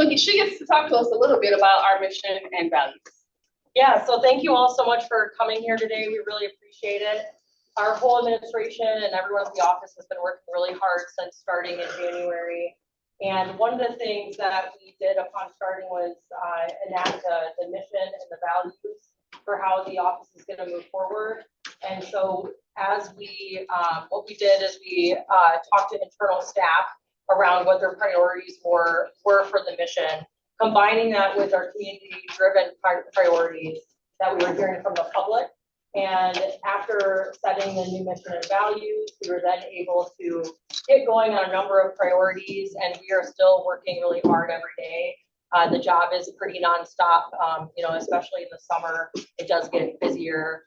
So she gets to talk to us a little bit about our mission and values. Yeah, so thank you all so much for coming here today. We really appreciate it. Our whole administration and everyone at the office has been working really hard since starting in January. And one of the things that we did upon starting was enact the mission and the values for how the office is going to move forward. And so as we, what we did is we talked to internal staff around what their priorities were for the mission, combining that with our community-driven priorities that we were hearing from the public. And after setting the new mission and values, we were then able to get going on a number of priorities, and we are still working really hard every day. The job is pretty nonstop, you know, especially in the summer, it does get busier.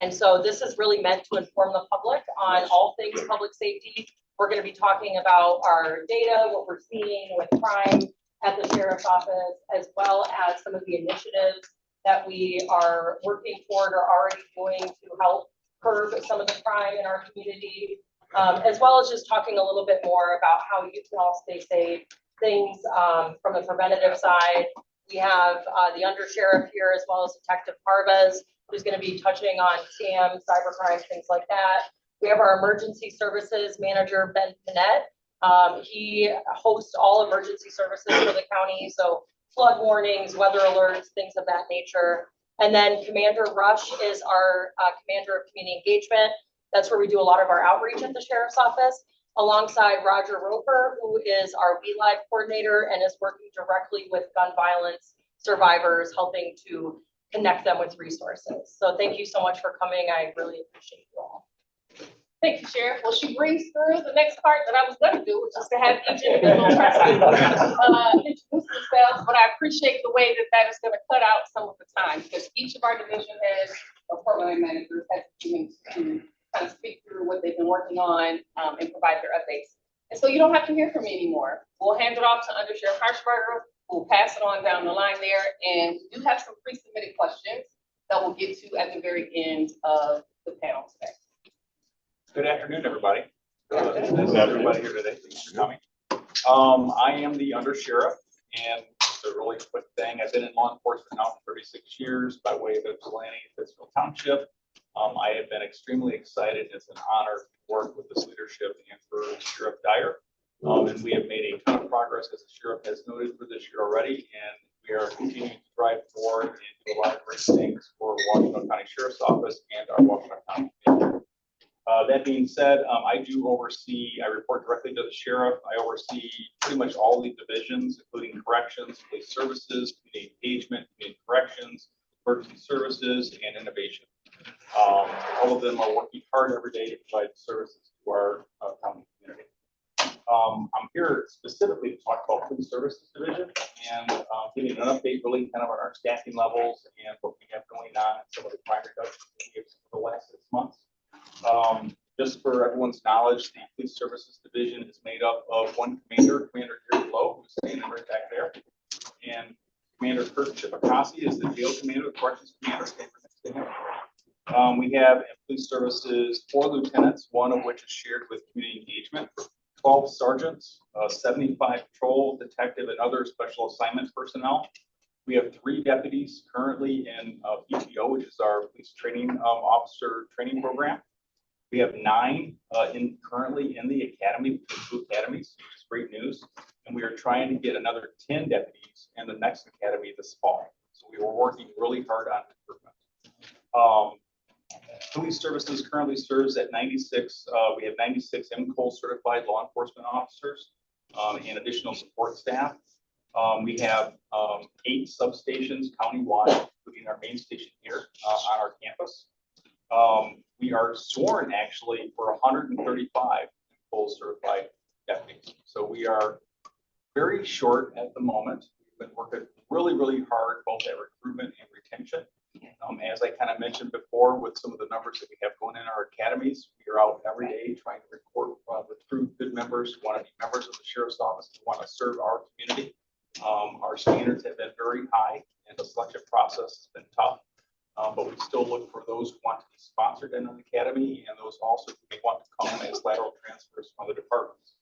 And so this is really meant to inform the public on all things public safety. We're going to be talking about our data, what we're seeing with crime at the sheriff's office, as well as some of the initiatives that we are working toward or already doing to help curb some of the crime in our community, as well as just talking a little bit more about how you can all stay safe. Things from the preventative side. We have the under sheriff here, as well as Detective Parvez, who's going to be touching on scams, cybercrime, things like that. We have our emergency services manager, Ben Panette. He hosts all emergency services for the county, so flood warnings, weather alerts, things of that nature. And then Commander Rush is our commander of community engagement. That's where we do a lot of our outreach at the sheriff's office, alongside Roger Roper, who is our WeLive coordinator and is working directly with gun violence survivors, helping to connect them with resources. So thank you so much for coming. I really appreciate you all. Thank you, Sheriff. Well, she brings through the next part that I was going to do, which is to have each individual person introduce themselves. But I appreciate the way that that is going to cut out some of the time, because each of our division heads or program managers has to kind of speak through what they've been working on and provide their updates. And so you don't have to hear from me anymore. We'll hand it off to Under Sheriff Harshberger. We'll pass it on down the line there. And we do have some pre-submitted questions that we'll get to at the very end of the panel today. Good afternoon, everybody. Everybody here today. Thanks for coming. I am the under sheriff, and it's a really quick thing. I've been in law enforcement now for 36 years by way of Ypsilanti, Pittsfield Township. I have been extremely excited. It's an honor to work with this leadership and for Sheriff Dyer. And we have made a ton of progress, as the sheriff has noted, for this year already, and we are continuing to drive forward and do a lot of great things for Washington County Sheriff's Office and our Washington County community. That being said, I report directly to the sheriff. I oversee pretty much all the divisions, including corrections, police services, community engagement, community corrections, emergency services, and innovation. All of them are working hard every day to provide services to our county community. I'm here specifically to talk about police services division and giving an update really kind of on our staffing levels and what we have going on and some of the crime reductions we have for the last 6 months. Just for everyone's knowledge, the police services division is made up of one commander, Commander Gary Lowe, who's standing right back there, and Commander Kurt Chipakasi is the jail commander, the corrections commander, standing next to him. We have in police services 4 lieutenants, one of which is shared with community engagement, 12 sergeants, 75 patrol, detective, and other special assignment personnel. We have 3 deputies currently in PTO, which is our police training officer training program. We have 9 currently in the academy, 2 academies, which is great news. And we are trying to get another 10 deputies in the next academy this fall. So we were working really hard on recruitment. Police services currently serves at 96. We have 96 MCOL certified law enforcement officers and additional support staff. We have 8 substations countywide, including our main station here on our campus. We are sworn actually for 135 full certified deputies. So we are very short at the moment. We've been working really, really hard both at recruitment and retention. As I kind of mentioned before, with some of the numbers that we have going in our academies, we are out every day trying to recruit good members who want to be members of the sheriff's office, who want to serve our community. Our standards have been very high, and the selection process has been tough. But we still look for those who want to be sponsored in an academy, and those also who may want to come as lateral transfers from other departments.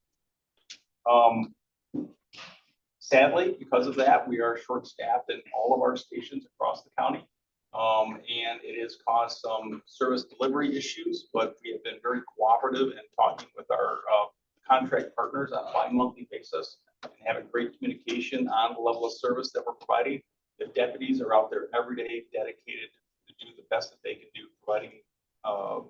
Sadly, because of that, we are short-staffed in all of our stations across the county. And it has caused some service delivery issues, but we have been very cooperative in talking with our contract partners on a bi-monthly basis and having great communication on the level of service that we're providing. The deputies are out there every day dedicated to do the best that they can do, providing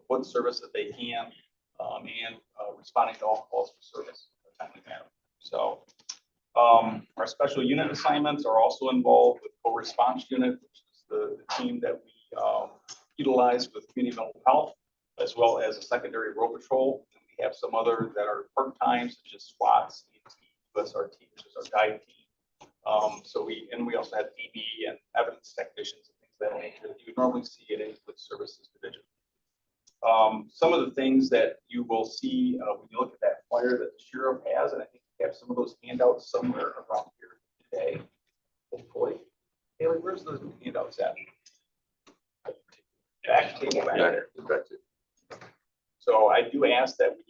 what service that they can and responding to all calls for service in a timely manner. So our special unit assignments are also involved with co-response unit, which is the team that we utilize with community mental health, as well as a secondary road patrol. And we have some other that are part-time, such as SWAT, USRT, which is our guide team. So we also have DB and evidence technicians and things of that nature that you would normally see at any police services division. Some of the things that you will see when you look at that flyer that the sheriff has, and I think we have some of those handouts somewhere around here today. Hopefully, Haley, where's those handouts at? Back table back there. So I do ask that when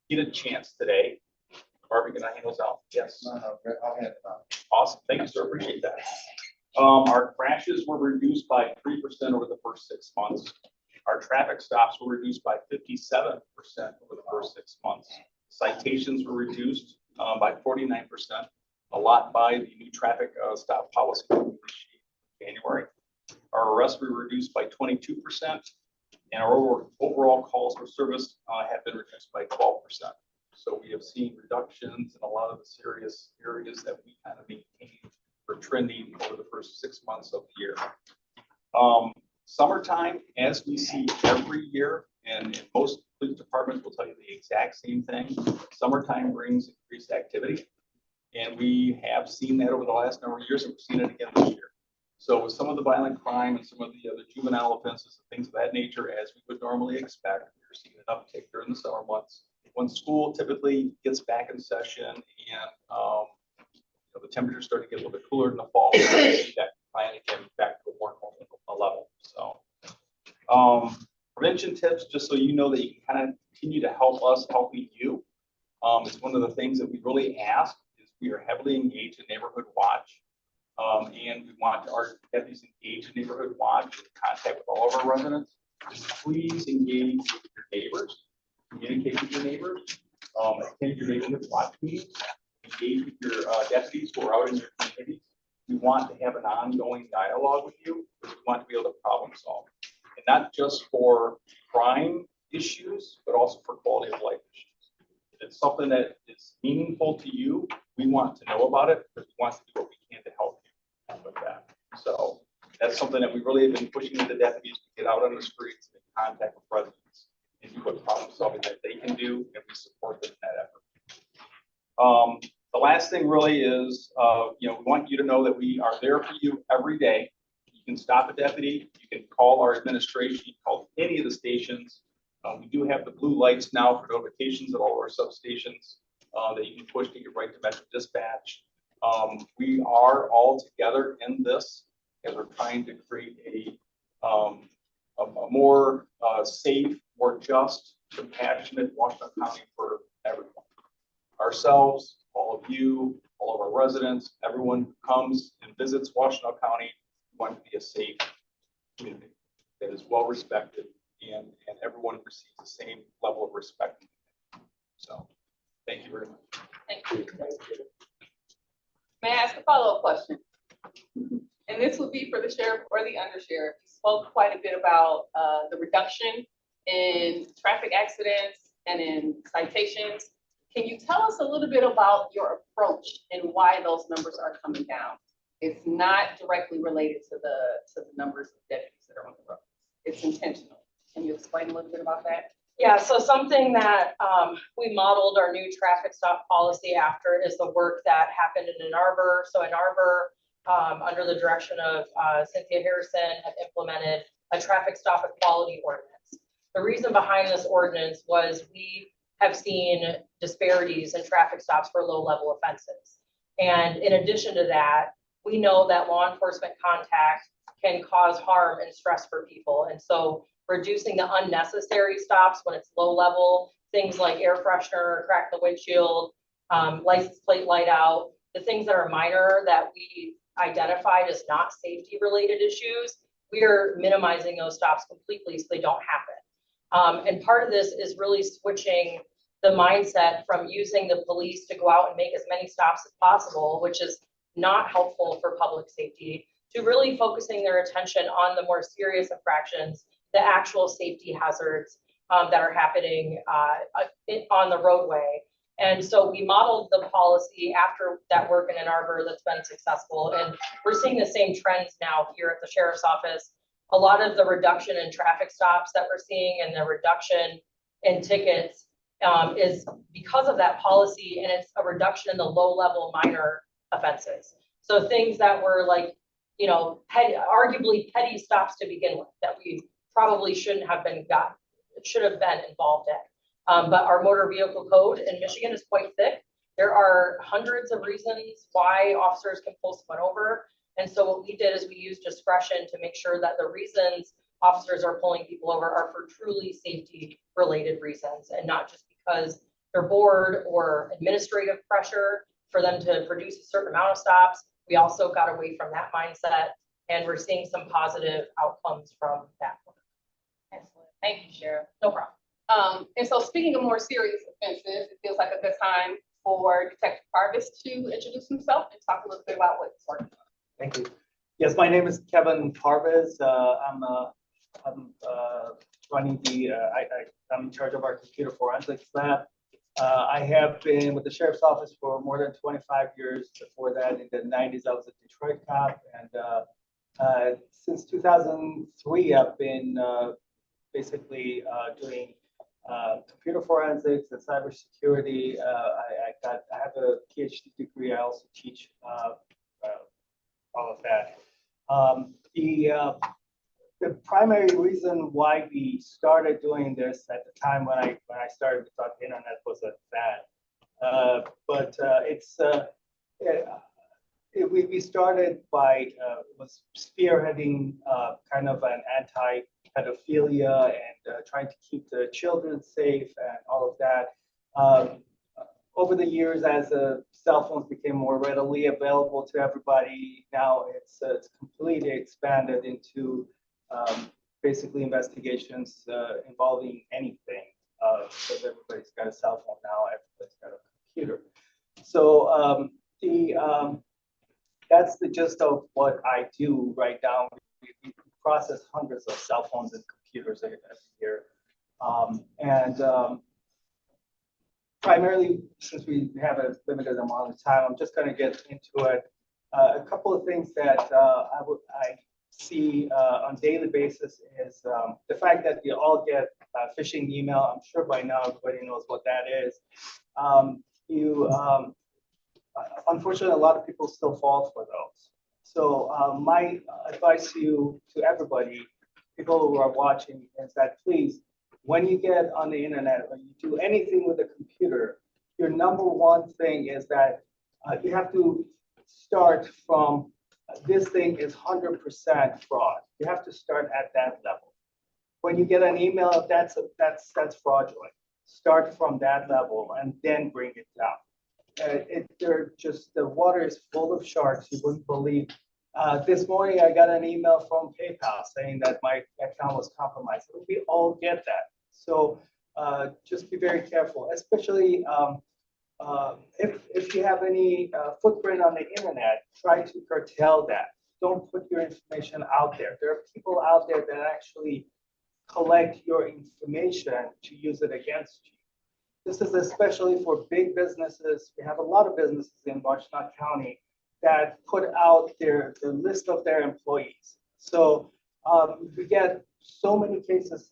you get a chance today, Barbie, can I hand those out? Yes. No, I'll hand it out. Awesome. Thank you, sir. Appreciate that. Our crashes were reduced by 3% over the first 6 months. Our traffic stops were reduced by 57% over the first 6 months. Citations were reduced by 49%, a lot by the new traffic stop policy in January. Our arrests were reduced by 22%, and our overall calls for service have been reduced by 12%. So we have seen reductions in a lot of the serious areas that we kind of maintain for trending over the first 6 months of the year. Summertime, as we see every year, and most police departments will tell you the exact same thing, summertime brings increased activity. And we have seen that over the last number of years, and we've seen it again this year. So with some of the violent crime and some of the other juvenile offenses and things of that nature, as we would normally expect, we're seeing an uptick during the summer months. When school typically gets back in session and the temperatures start to get a little bit cooler in the fall, we see that finally getting back to a more normal level. So prevention tips, just so you know that you can kind of continue to help us helping you. It's one of the things that we really ask is we are heavily engaged in neighborhood watch. And we want our deputies engaged in neighborhood watch, in contact with all of our residents. Just please engage with your neighbors, communicate with your neighbors, attend your neighborhood watch meetings, engage with your deputies who are out in your communities. We want to have an ongoing dialogue with you because we want to be able to problem solve. And not just for crime issues, but also for quality of life issues. If it's something that is meaningful to you, we want to know about it because we want to do what we can to help you with that. So that's something that we really have been pushing with the deputies to get out on the streets and contact with residents and do what problem solving that they can do, and we support them in that effort. The last thing really is, we want you to know that we are there for you every day. You can stop a deputy, you can call our administration, you can call any of the stations. We do have the blue lights now for notifications at all of our substations that you can push to get right to Metro Dispatch. We are all together in this as we're trying to create a more safe, more just, compassionate Washington County for everyone. Ourselves, all of you, all of our residents, everyone who comes and visits Washington County, we want to be a safe community that is well respected and everyone receives the same level of respect. So thank you very much. Thank you. May I ask a follow-up question? And this would be for the sheriff or the undersheriff. You spoke quite a bit about the reduction in traffic accidents and in citations. Can you tell us a little bit about your approach and why those numbers are coming down? It's not directly related to the numbers of deputies that are on the road. It's intentional. Can you explain a little bit about that? Yeah, so something that we modeled our new traffic stop policy after is the work that happened in Ann Arbor. So Ann Arbor, under the direction of Cynthia Harrison, had implemented a traffic stop equality ordinance. The reason behind this ordinance was we have seen disparities in traffic stops for low-level offenses. And in addition to that, we know that law enforcement contact can cause harm and stress for people. And so reducing the unnecessary stops when it's low level, things like air freshener, crack the windshield, license plate light out, the things that are minor that we identified as not safety related issues, we are minimizing those stops completely so they don't happen. And part of this is really switching the mindset from using the police to go out and make as many stops as possible, which is not helpful for public safety, to really focusing their attention on the more serious infractions, the actual safety hazards that are happening on the roadway. And so we modeled the policy after that work in Ann Arbor that's been successful. And we're seeing the same trends now here at the sheriff's office. A lot of the reduction in traffic stops that we're seeing and the reduction in tickets is because of that policy, and it's a reduction in the low-level minor offenses. So things that were like, you know, arguably petty stops to begin with that we probably should have been involved in. But our motor vehicle code in Michigan is quite thick. There are hundreds of reasons why officers can pull someone over. And so what we did is we used discretion to make sure that the reasons officers are pulling people over are for truly safety related reasons and not just because they're bored or administrative pressure for them to produce a certain amount of stops. We also got away from that mindset, and we're seeing some positive outcomes from that work. Excellent. Thank you, Sheriff. No problem. And so speaking of more serious offenses, it feels like a good time for Detective Parvis to introduce himself and talk a little bit about what he's working on. Thank you. Yes, my name is Kevin Parvis. I'm running I'm in charge of our computer forensics lab. I have been with the sheriff's office for more than 25 years. Before that, in the 90s, I was a Detroit cop. And since 2003, I've been basically doing computer forensics and cybersecurity. I have a PhD degree. I also teach all of that. The primary reason why we started doing this at the time when I started, we thought the internet was a fad. We started by was spearheading kind of an anti-pedophilia and trying to keep the children safe and all of that. Over the years, as cell phones became more readily available to everybody, now it's completely expanded into basically investigations involving anything, because everybody's got a cell phone now, everybody's got a computer. So that's the gist of what I do right now. We process hundreds of cell phones and computers every year. Primarily, since we have a limited amount of time, I'm just going to get into it. A couple of things that I see on a daily basis is the fact that you all get phishing email. I'm sure by now everybody knows what that is. Unfortunately, a lot of people still fall for those. So my advice to everybody, people who are watching, is that please, when you get on the internet, when you do anything with a computer, your number one thing is that you have to start from this thing is 100% fraud. You have to start at that level. When you get an email, that's fraudulent. Start from that level and then bring it down. The water is full of sharks. You wouldn't believe. This morning, I got an email from PayPal saying that my account was compromised. We all get that. So just be very careful, especially if you have any footprint on the internet, try to curtail that. Don't put your information out there. There are people out there that actually collect your information to use it against you. This is especially for big businesses. We have a lot of businesses in Washtenaw County that put out the list of their employees. So we get so many cases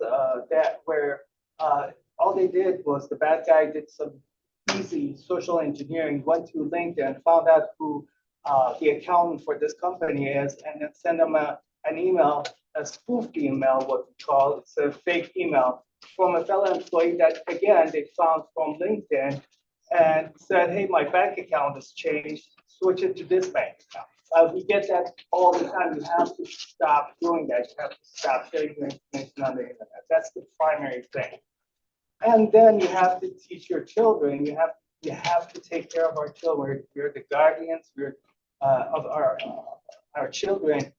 where all they did was the bad guy did some easy social engineering, went to LinkedIn, found out who the accountant for this company is, and then send them an email, a spoofed email, what we call it's a fake email from a fellow employee that again they found from LinkedIn and said, hey, my bank account has changed, switch it to this bank account. We get that all the time. You have to stop doing that. You have to stop sharing your information on the internet. That's the primary thing. And then you have to teach your children. You have we have to take care of our children. We're the guardians. Of our children.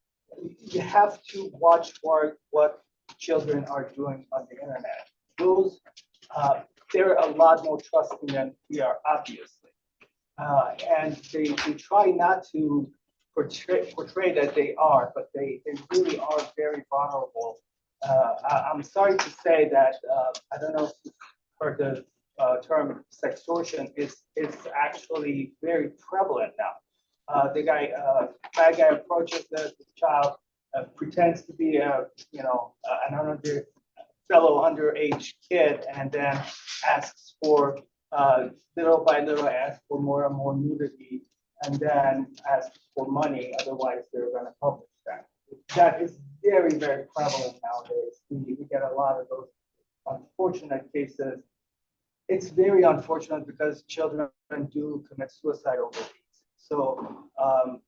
You have to watch for what children are doing on the internet. Those they're a lot more trusting than we are, obviously, and they try not to portray that they are, but they really are very vulnerable. I'm sorry to say that I don't know if you've heard the term sextortion is actually very prevalent now. The bad guy approaches the child, pretends to be an fellow underage kid, and then asks for little by little asks for more and more nudity, and then asks for money. Otherwise, they're going to publish that. That is very, very prevalent nowadays. We get a lot of those unfortunate cases. It's very unfortunate because children do commit suicide over these. So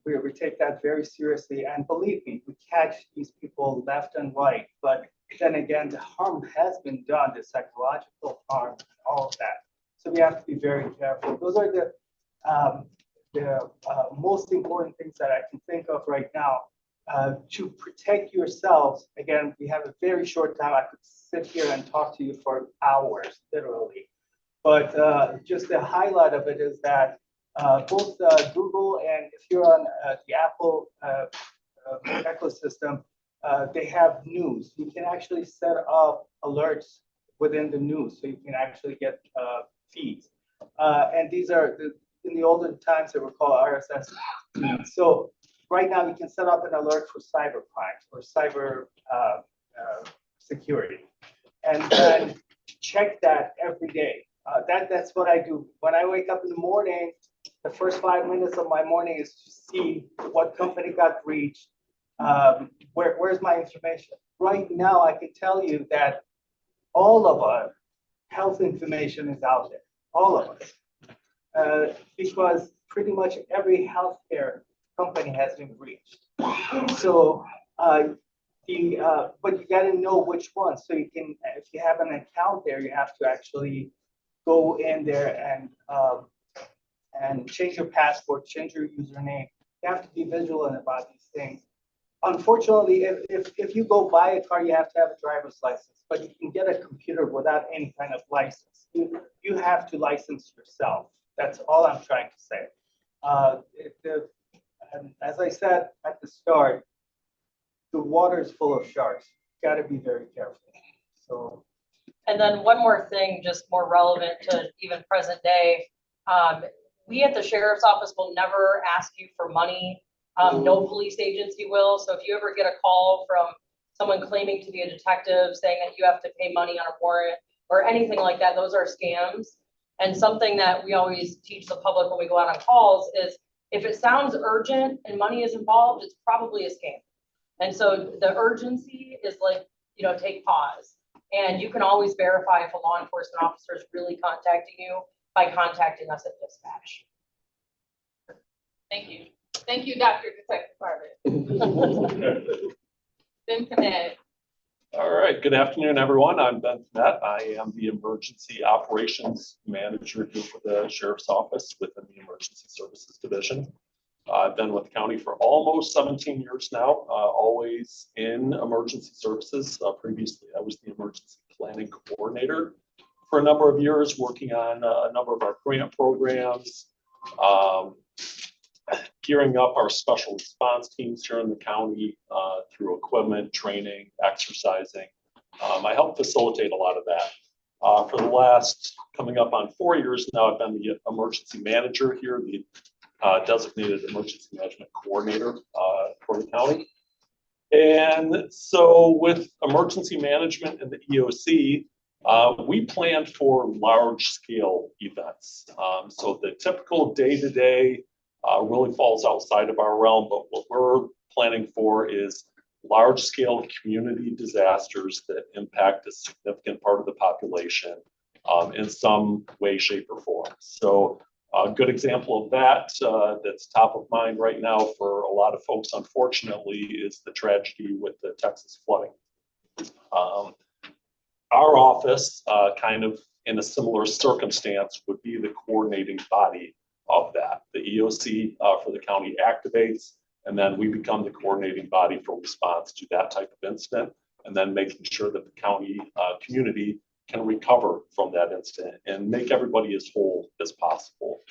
we take that very seriously. And believe me, we catch these people left and right. But then again, the harm has been done, the psychological harm, and all of that. So we have to be very careful. Those are the most important things that I can think of right now. To protect yourselves, again, we have a very short time. I could sit here and talk to you for hours, literally. But just the highlight of it is that both Google and if you're on the Apple ecosystem, they have news. You can actually set up alerts within the news, so you can actually get feeds. And these are, in the olden times, they were called RSS. So right now, you can set up an alert for cyber crimes or cyber security. And then check that every day. That's what I do. When I wake up in the morning, the first 5 minutes of my morning is to see what company got breached, where's my information. Right now, I can tell you that all of our health information is out there, all of us, because pretty much every healthcare company has been breached. So, but you got to know which one. So you can, if you have an account there, you have to actually go in there and change your password, change your username. You have to be vigilant about these things. Unfortunately, if you go buy a car, you have to have a driver's license, but you can get a computer without any kind of license. You have to license yourself. That's all I'm trying to say. And as I said at the start, the water is full of sharks. You got to be very careful. So. And then one more thing, just more relevant to even present day. We at the sheriff's office will never ask you for money. No police agency will. So if you ever get a call from someone claiming to be a detective saying that you have to pay money on a warrant or anything like that, those are scams. And something that we always teach the public when we go out on calls is if it sounds urgent and money is involved, it's probably a scam. And so the urgency is like, take pause. And you can always verify if a law enforcement officer is really contacting you by contacting us at dispatch. Thank you. Thank you, Dr. Detective Carter. Ben Connett. All right, good afternoon, everyone. I'm Ben Connett. I am the Emergency Operations Manager here for the Sheriff's Office within the Emergency Services Division. I've been with the county for almost 17 years now, always in emergency services. Previously, I was the Emergency Planning Coordinator for a number of years, working on a number of our grant programs, gearing up our special response teams here in the county through equipment, training, exercising. I help facilitate a lot of that. For the last, coming up on 4 years now, I've been the emergency manager here, the designated emergency management coordinator for the county. And so with emergency management and the EOC, we plan for large scale events. So the typical day-to-day really falls outside of our realm, but what we're planning for is large scale community disasters that impact a significant part of the population in some way, shape, or form. So a good example of that that's top of mind right now for a lot of folks, unfortunately, is the tragedy with the Texas flooding. Our office kind of in a similar circumstance would be the coordinating body of that. The EOC for the county activates, and then we become the coordinating body for response to that type of incident, and then making sure that the county community can recover from that incident and make everybody as whole as possible.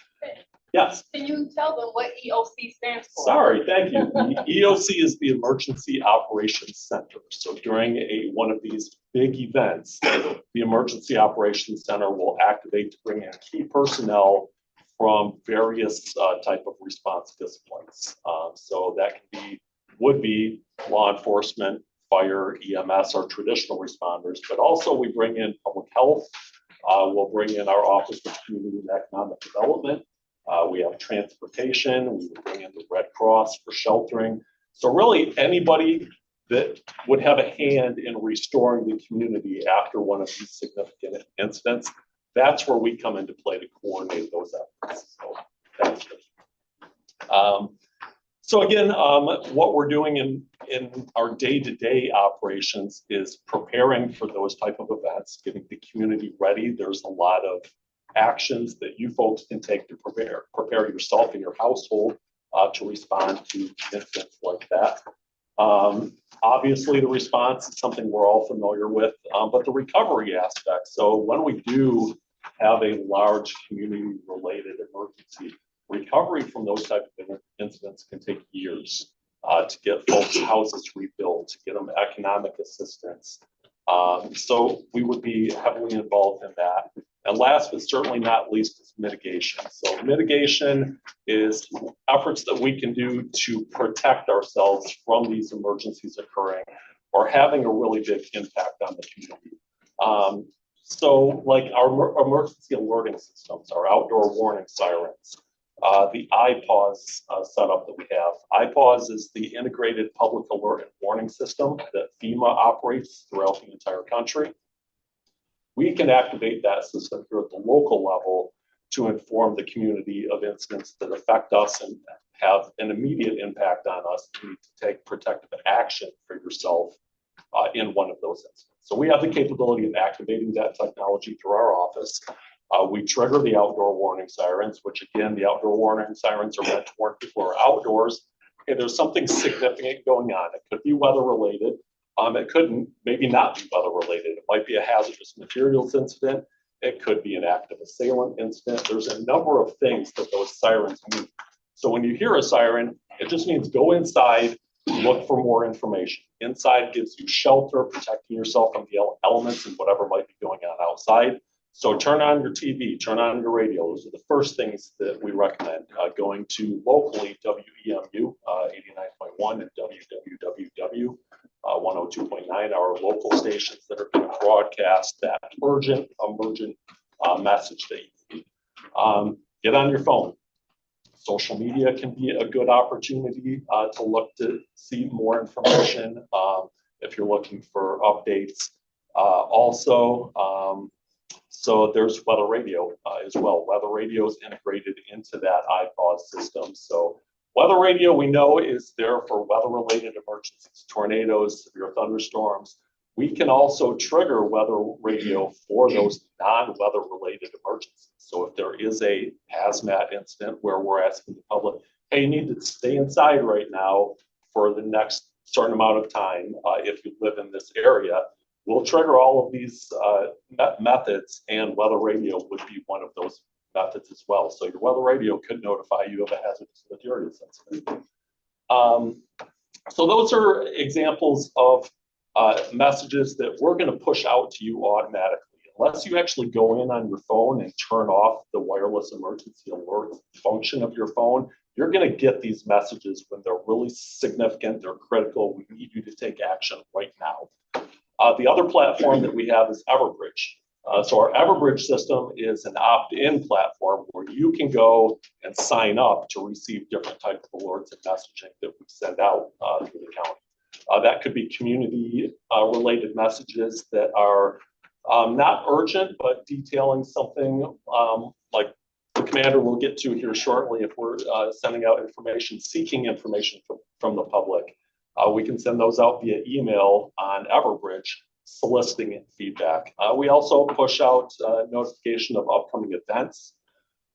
Yes. Can you tell them what EOC stands for? Sorry, thank you. The EOC is the Emergency Operations Center. So during one of these big events, the Emergency Operations Center will activate to bring in key personnel from various type of response disciplines. So that would be law enforcement, fire, EMS, our traditional responders, but also we bring in public health. We'll bring in our Office of Community and Economic Development. We have transportation. We would bring in the Red Cross for sheltering. So really anybody that would have a hand in restoring the community after one of these significant incidents, that's where we come into play to coordinate those efforts. So that's good. So again, what we're doing in our day-to-day operations is preparing for those type of events, getting the community ready. There's a lot of actions that you folks can take to prepare yourself and your household to respond to incidents like that. Obviously, the response is something we're all familiar with, but the recovery aspect. So when we do have a large community-related emergency, recovery from those type of incidents can take years to get folks' houses rebuilt, to get them economic assistance. So we would be heavily involved in that. And last but certainly not least is mitigation. So mitigation is efforts that we can do to protect ourselves from these emergencies occurring or having a really big impact on the community. So like our emergency alerting systems, our outdoor warning sirens, the iPause setup that we have. iPause is the integrated public alert and warning system that FEMA operates throughout the entire country. We can activate that system here at the local level to inform the community of incidents that affect us and have an immediate impact on us. You need to take protective action for yourself in one of those incidents. So we have the capability of activating that technology through our office. We trigger the outdoor warning sirens, which again, the outdoor warning sirens are meant to work before we're outdoors. Okay, there's something significant going on. It could be weather related. It could maybe not be weather related. It might be a hazardous materials incident. It could be an active assailant incident. There's a number of things that those sirens mean. So when you hear a siren, it just means go inside, look for more information. Inside gives you shelter, protecting yourself from the elements and whatever might be going on outside. So turn on your TV, turn on your radio. Those are the first things that we recommend. Going to locally WEMU 89.1 and WWW 102.9, our local stations that are going to broadcast that urgent message that you need. Get on your phone. Social media can be a good opportunity to look to see more information if you're looking for updates. So there's weather radio as well. Weather radio is integrated into that iPause system. So weather radio we know is there for weather-related emergencies, tornadoes, severe thunderstorms. We can also trigger weather radio for those non-weather related emergencies. So if there is a hazmat incident where we're asking the public, hey, you need to stay inside right now for the next certain amount of time if you live in this area, we'll trigger all of these methods, and weather radio would be one of those methods as well. So your weather radio could notify you of a hazardous materials incident. So those are examples of messages that we're going to push out to you automatically. Unless you actually go in on your phone and turn off the wireless emergency alert function of your phone, you're going to get these messages when they're really significant, they're critical. We need you to take action right now. The other platform that we have is Everbridge. So our Everbridge system is an opt-in platform where you can go and sign up to receive different types of alerts and messaging that we send out through the county. That could be community related messages that are not urgent, but detailing something like the commander will get to here shortly if we're sending out information, seeking information from the public. We can send those out via email on Everbridge, soliciting feedback. We also push out notification of upcoming events.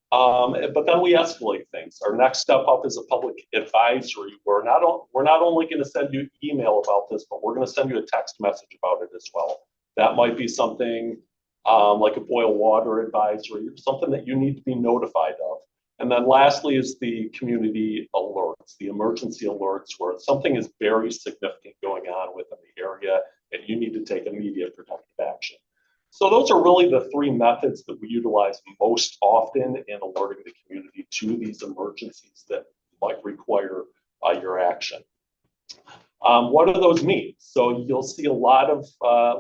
But then we escalate things. Our next step up is a public advisory. We're not only going to send you email about this, but we're going to send you a text message about it as well. That might be something like a boil water advisory, or something that you need to be notified of. And then lastly is the community alerts, the emergency alerts, where something is very significant going on within the area and you need to take immediate protective action. So those are really the three methods that we utilize most often in alerting the community to these emergencies that might require your action. What do those mean? So you'll see a lot of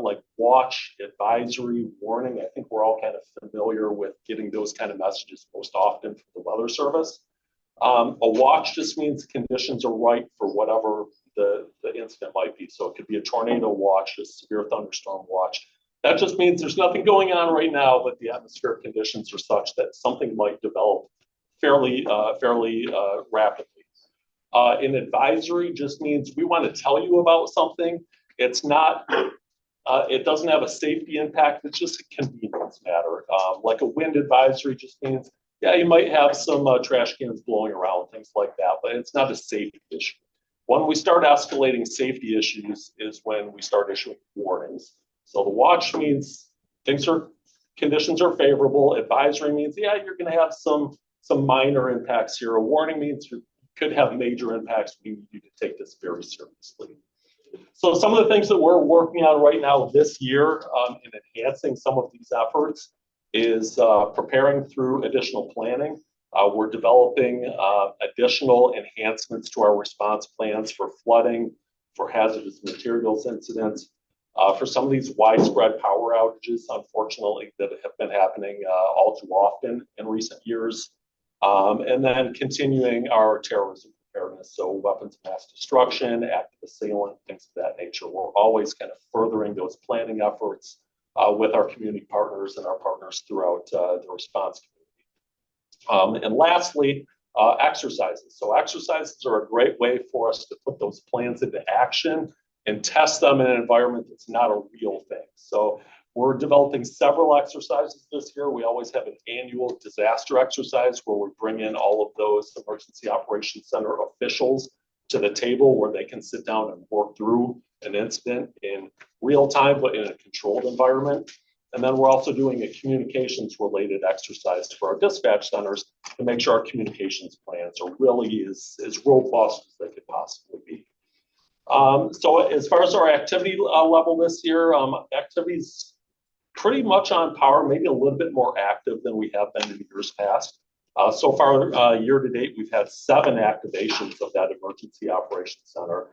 like watch, advisory, warning. I think we're all kind of familiar with getting those kind of messages most often from the Weather Service. A watch just means conditions are right for whatever the incident might be. So it could be a tornado watch, a severe thunderstorm watch. That just means there's nothing going on right now, but the atmospheric conditions are such that something might develop fairly rapidly. An advisory just means we want to tell you about something. It's not, it doesn't have a safety impact. It's just a convenience matter. Like a wind advisory just means, yeah, you might have some trash cans blowing around, things like that, but it's not a safety issue. When we start escalating safety issues is when we start issuing warnings. So the watch means conditions are favorable. Advisory means, yeah, you're going to have some minor impacts here. A warning means you could have major impacts. We need you to take this very seriously. So some of the things that we're working on right now this year in enhancing some of these efforts is preparing through additional planning. We're developing additional enhancements to our response plans for flooding, for hazardous materials incidents, for some of these widespread power outages, unfortunately, that have been happening all too often in recent years. And then continuing our terrorism preparedness, so weapons of mass destruction, active assailant, things of that nature. We're always kind of furthering those planning efforts with our community partners and our partners throughout the response community. And lastly, exercises. So exercises are a great way for us to put those plans into action and test them in an environment that's not a real thing. So we're developing several exercises this year. We always have an annual disaster exercise where we bring in all of those Emergency Operations Center officials to the table where they can sit down and work through an incident in real time, but in a controlled environment. And then we're also doing a communications related exercise for our dispatch centers to make sure our communications plans are really as robust as they could possibly be. So as far as our activity level this year, activities pretty much on par, maybe a little bit more active than we have been in years past. So far, year to date, we've had 7 activations of that Emergency Operations Center.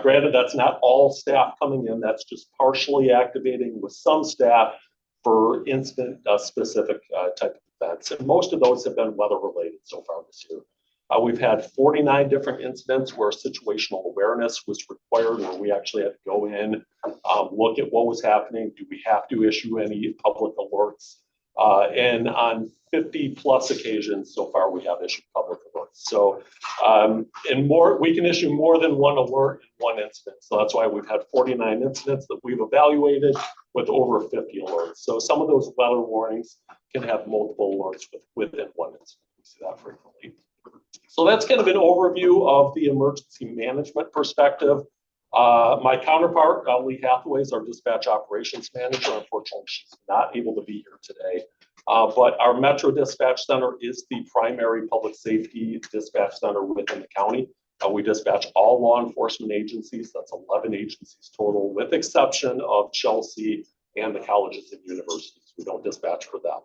Granted, that's not all staff coming in, that's just partially activating with some staff for incident specific type of events. And most of those have been weather related so far this year. We've had 49 different incidents where situational awareness was required, where we actually had to go in, look at what was happening. Do we have to issue any public alerts? And on 50 plus occasions so far, we have issued public alerts. So we can issue more than one alert in one incident. So that's why we've had 49 incidents that we've evaluated with over 50 alerts. So some of those weather warnings can have multiple alerts within one incident. We see that frequently. So that's kind of an overview of the emergency management perspective. My counterpart, Lee Hathaway, is our dispatch operations manager. Unfortunately, she's not able to be here today. But our Metro Dispatch Center is the primary public safety dispatch center within the county. We dispatch all law enforcement agencies. That's 11 agencies total, with exception of Chelsea and the colleges and universities. We don't dispatch for them.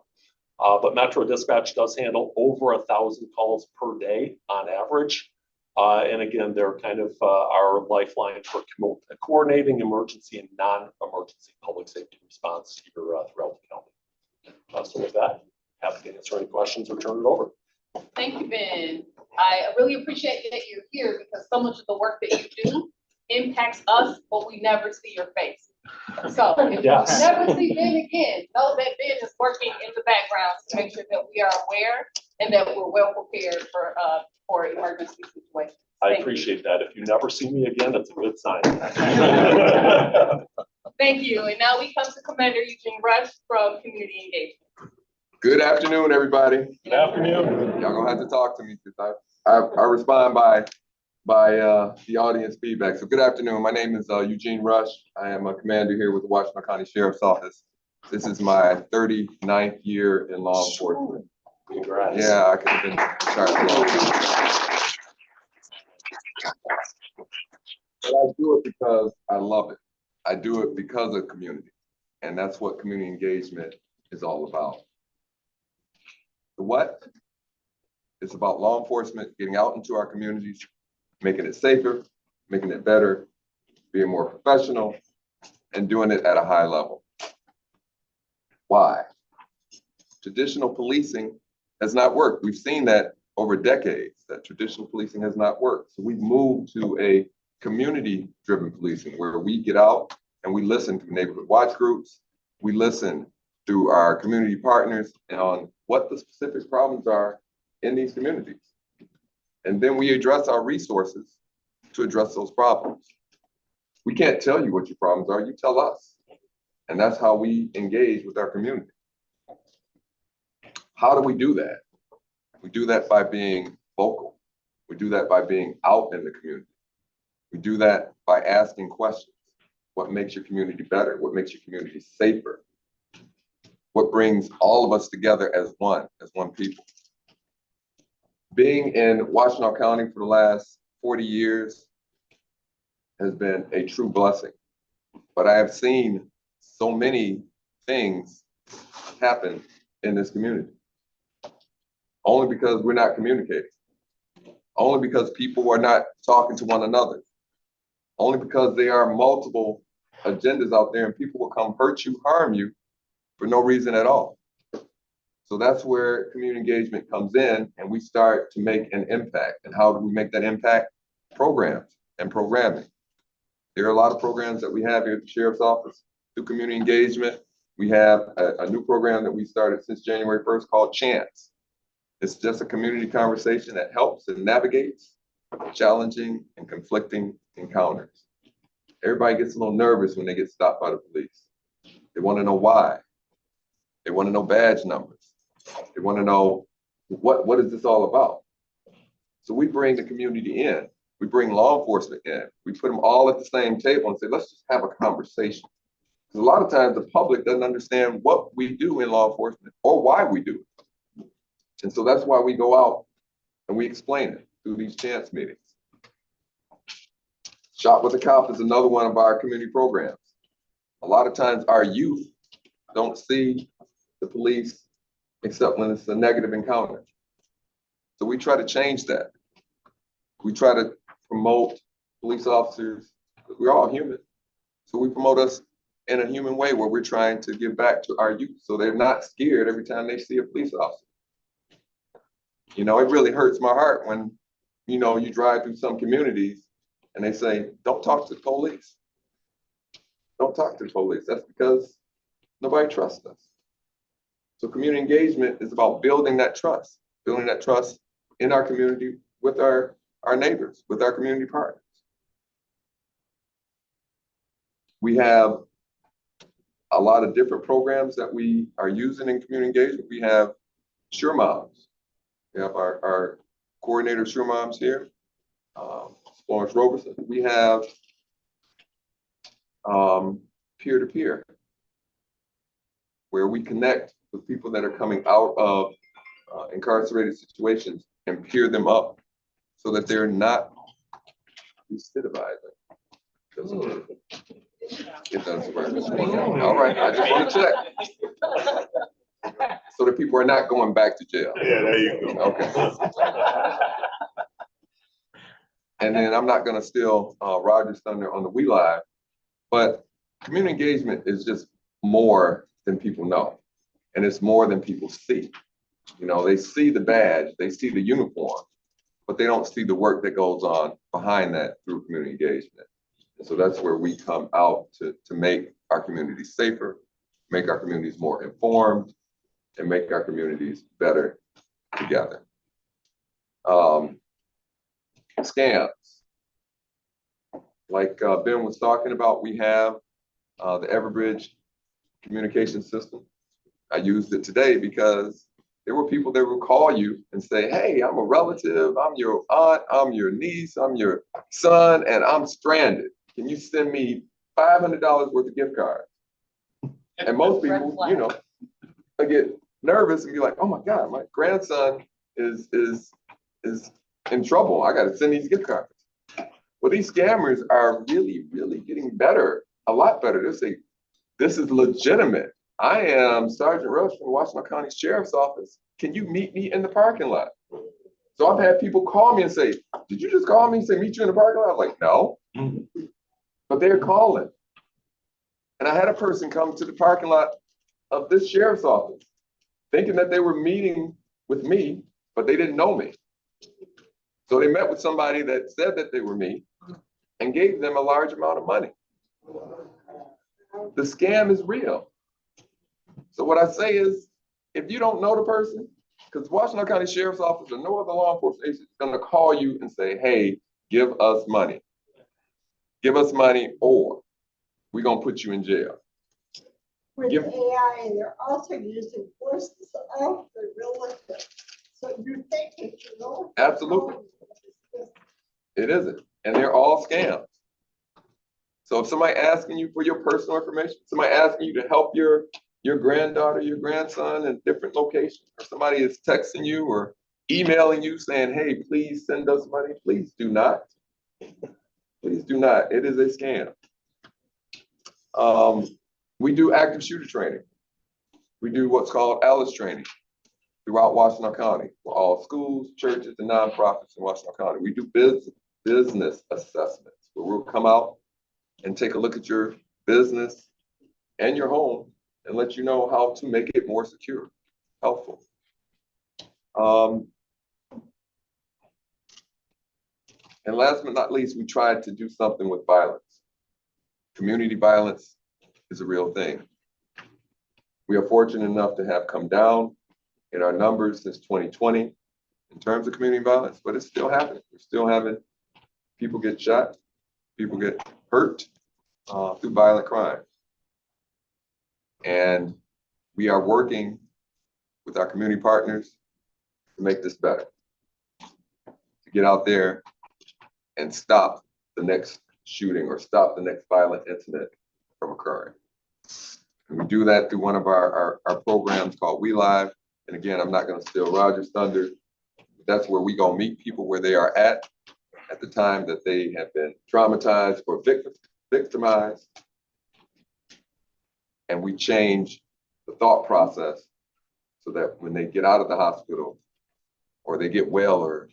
But Metro Dispatch does handle over 1,000 calls per day on average. And again, they're kind of our lifeline for coordinating emergency and non-emergency public safety response here throughout the county. So with that, happy to answer any questions or turn it over. Thank you, Ben. I really appreciate that you're here because so much of the work that you do impacts us, but we never see your face. So if Yes. you never see Ben again, know that Ben is working in the background to make sure that we are aware and that we're well prepared for emergency situations. I appreciate that. If you never see me again, that's a good sign. Thank you. And now we come to Commander Eugene Rush from Community Engagement. Good afternoon, everybody. Good afternoon. Y'all gonna have to talk to me because I respond by the audience feedback. So good afternoon. My name is Eugene Rush. I am a commander here with the Washington County Sheriff's Office. This is my 39th year in law enforcement. Congrats. Yeah, I could have been charged long. But I do it because I love it. I do it because of community. And that's what community engagement is all about. The what? It's about law enforcement getting out into our communities, making it safer, making it better, being more professional, and doing it at a high level. Why? Traditional policing has not worked. We've seen that over decades, that traditional policing has not worked. So we've moved to a community-driven policing where we get out and we listen to neighborhood watch groups. We listen to our community partners on what the specific problems are in these communities. And then we address our resources to address those problems. We can't tell you what your problems are, you tell us. And that's how we engage with our community. How do we do that? We do that by being vocal. We do that by being out in the community. We do that by asking questions. What makes your community better? What makes your community safer? What brings all of us together as one people? Being in Washington County for the last 40 years has been a true blessing. But I have seen so many things happen in this community. Only because we're not communicating. Only because people are not talking to one another. Only because there are multiple agendas out there and people will come hurt you, harm you for no reason at all. So that's where community engagement comes in and we start to make an impact. And how do we make that impact? Programs and programming. There are a lot of programs that we have here at the Sheriff's Office through community engagement. We have a new program that we started since January 1st called Chance. It's just a community conversation that helps and navigates challenging and conflicting encounters. Everybody gets a little nervous when they get stopped by the police. They want to know why. They want to know badge numbers. They want to know what is this all about? So we bring the community in. We bring law enforcement in. We put them all at the same table and say, let's just have a conversation. Because a lot of times the public doesn't understand what we do in law enforcement or why we do it. And so that's why we go out and we explain it through these chance meetings. Shop with a Cop is another one of our community programs. A lot of times our youth don't see the police except when it's a negative encounter. So we try to change that. We try to promote police officers, because we're all human. So we promote us in a human way where we're trying to give back to our youth so they're not scared every time they see a police officer. You know, it really hurts my heart when, you know, you drive through some communities and they say, don't talk to the police. Don't talk to the police. That's because nobody trusts us. So community engagement is about building that trust in our community with our neighbors, with our community partners. We have a lot of different programs that we are using in community engagement. We have Sure Moms. We have our coordinator Sure Moms here, Florence Roberson. We have peer-to-peer, where we connect with people that are coming out of incarcerated situations and peer them up so that they're not recidivizing. It doesn't work. All right, I just want to check. So that people are not going back to jail. Yeah, there you go. Okay. And then I'm not gonna steal Roger's thunder on the We Live, but community engagement is just more than people know. And it's more than people see. You know, they see the badge, they see the uniform, but they don't see the work that goes on behind that through community engagement. And so that's where we come out to make our communities safer, make our communities more informed, and make our communities better together. Scams. Like Ben was talking about, we have the Everbridge communication system. I used it today because there were people that would call you and say, hey, I'm a relative, I'm your aunt, I'm your niece, I'm your son, and I'm stranded. Can you send me $500 worth of gift cards? And most people, you know, I get nervous and be like, oh my God, my grandson is in trouble. I got to send these gift cards. Well, these scammers are really, really getting better, a lot better. They'll say, this is legitimate. I am Sergeant Rush from Washington County Sheriff's Office. Can you meet me in the parking lot? So I've had people call me and say, did you just call me and say, meet you in the parking lot? I'm like, no, but they're calling. And I had a person come to the parking lot of this sheriff's office thinking that they were meeting with me, but they didn't know me. So they met with somebody that said that they were me and gave them a large amount of money. The scam is real. So what I say is, if you don't know the person, because Washington County Sheriff's Office or no other law enforcement agency is going to call you and say, hey, give us money. Give us money or we're going to put you in jail. With AI, they're also using voices of the relative. So you think that you know. Absolutely. It isn't. And they're all scams. So if somebody asking you for your personal information, somebody asking you to help your granddaughter, your grandson in different locations, or somebody is texting you or emailing you saying, hey, please send us money, please do not. Please do not. It is a scam. We do active shooter training. We do what's called ALICE training throughout Washington County for all schools, churches, and nonprofits in Washington County. We do business assessments where we'll come out and take a look at your business and your home and let you know how to make it more secure, helpful. And last but not least, we tried to do something with violence. Community violence is a real thing. We are fortunate enough to have come down in our numbers since 2020 in terms of community violence, but it's still happening. We're still having people get shot, people get hurt through violent crime. And we are working with our community partners to make this better, to get out there and stop the next shooting or stop the next violent incident from occurring. And we do that through one of our programs called We Live. And again, I'm not going to steal Roger's thunder. That's where we go meet people where they are at the time that they have been traumatized or victimized. And we change the thought process so that when they get out of the hospital or they get well or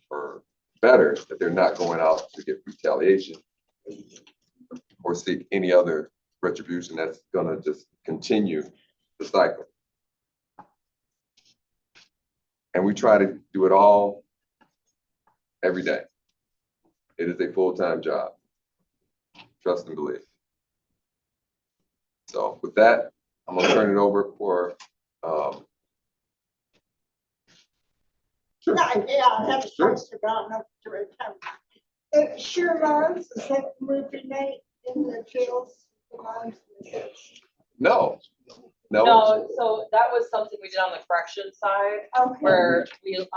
better, that they're not going out to get retaliation or seek any other retribution that's going to just continue the cycle. And we try to do it all every day. It is a full-time job. Trust and believe. So with that, I'm going to turn it over for Yeah, I have a question about enough to recover. Sure moms, is that movie night in the jails? The moms and the kids? no. No, so that was something we did on the correction side, Okay. where we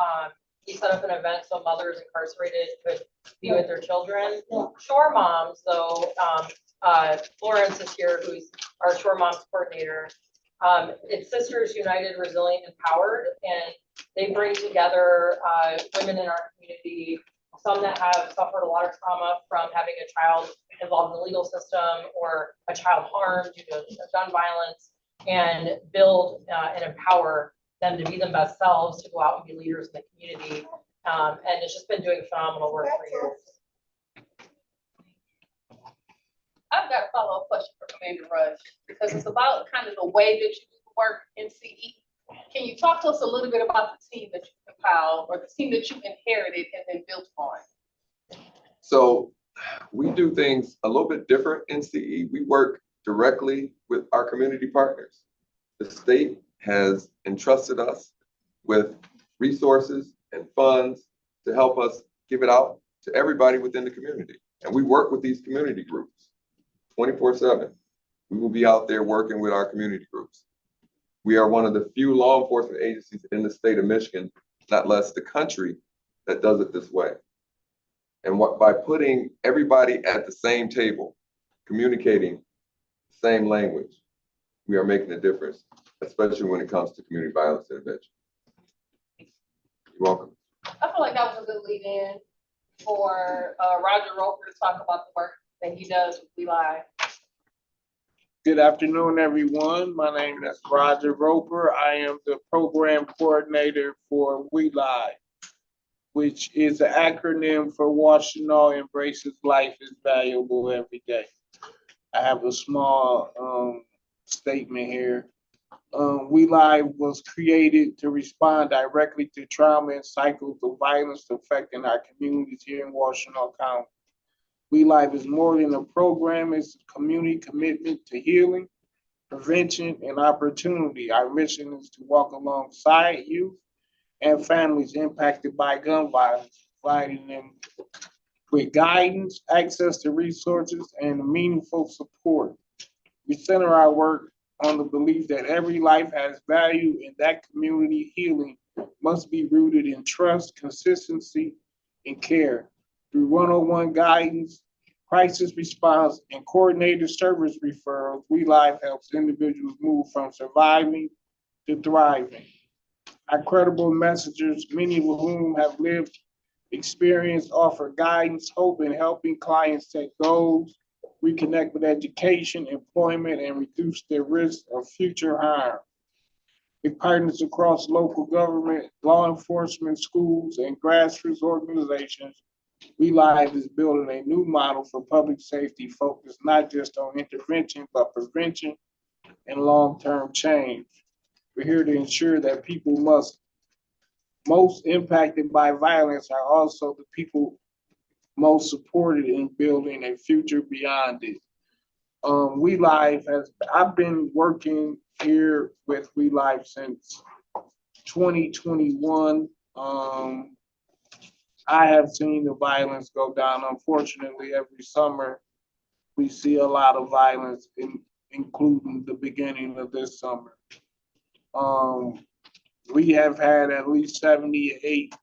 set up an event so mothers incarcerated could be with their children. Yeah. Shore moms, though, Florence is here, who's our Shore Moms coordinator. It's Sisters United, Resilient, Empowered, and they bring together women in our community, some that have suffered a lot of trauma from having a child involved in the legal system or a child harmed due to gun violence, and build and empower them to be their best selves, to go out and be leaders in the community. And it's just been doing phenomenal work for years. I've got a follow-up question for Commander Rush, because it's about kind of the way that you do the work in CE. Can you talk to us a little bit about the team that you compiled or the team that you inherited and then built on? So we do things a little bit different in CE. We work directly with our community partners. The state has entrusted us with resources and funds to help us give it out to everybody within the community. And we work with these community groups 24/7. We will be out there working with our community groups. We are one of the few law enforcement agencies in the state of Michigan, not less the country, that does it this way. And by putting everybody at the same table, communicating the same language, we are making a difference, especially when it comes to community violence intervention. You're welcome. I feel like that was a good lead in for Roger Roper to talk about the work that he does with We Live. Good afternoon, everyone. My name is Roger Roper. I am the program coordinator for We Live, which is an acronym for Washtenaw Embraces Life is Valuable Every Day. I have a small statement here. We Live was created to respond directly to trauma and cycles of violence affecting our communities here in Washtenaw County. We Live is more than a program, it's a community commitment to healing, prevention, and opportunity. Our mission is to walk alongside youth and families impacted by gun violence, providing them with guidance, access to resources, and meaningful support. We center our work on the belief that every life has value and that community healing must be rooted in trust, consistency, and care. Through one-on-one guidance, crisis response, and coordinated service referrals, We Live helps individuals move from surviving to thriving. Our credible messengers, many of whom have lived experience, offer guidance, hope, and helping clients set goals, reconnect with education, employment, and reduce their risk of future harm. With partners across local government, law enforcement, schools, and grassroots organizations, We Live is building a new model for public safety focused not just on intervention, but prevention and long-term change. We're here to ensure that people most impacted by violence are also the people most supported in building a future beyond it. We Live I've been working here with We Live since 2021. I have seen the violence go down. Unfortunately, every summer we see a lot of violence, including the beginning of this summer. We have had at least 78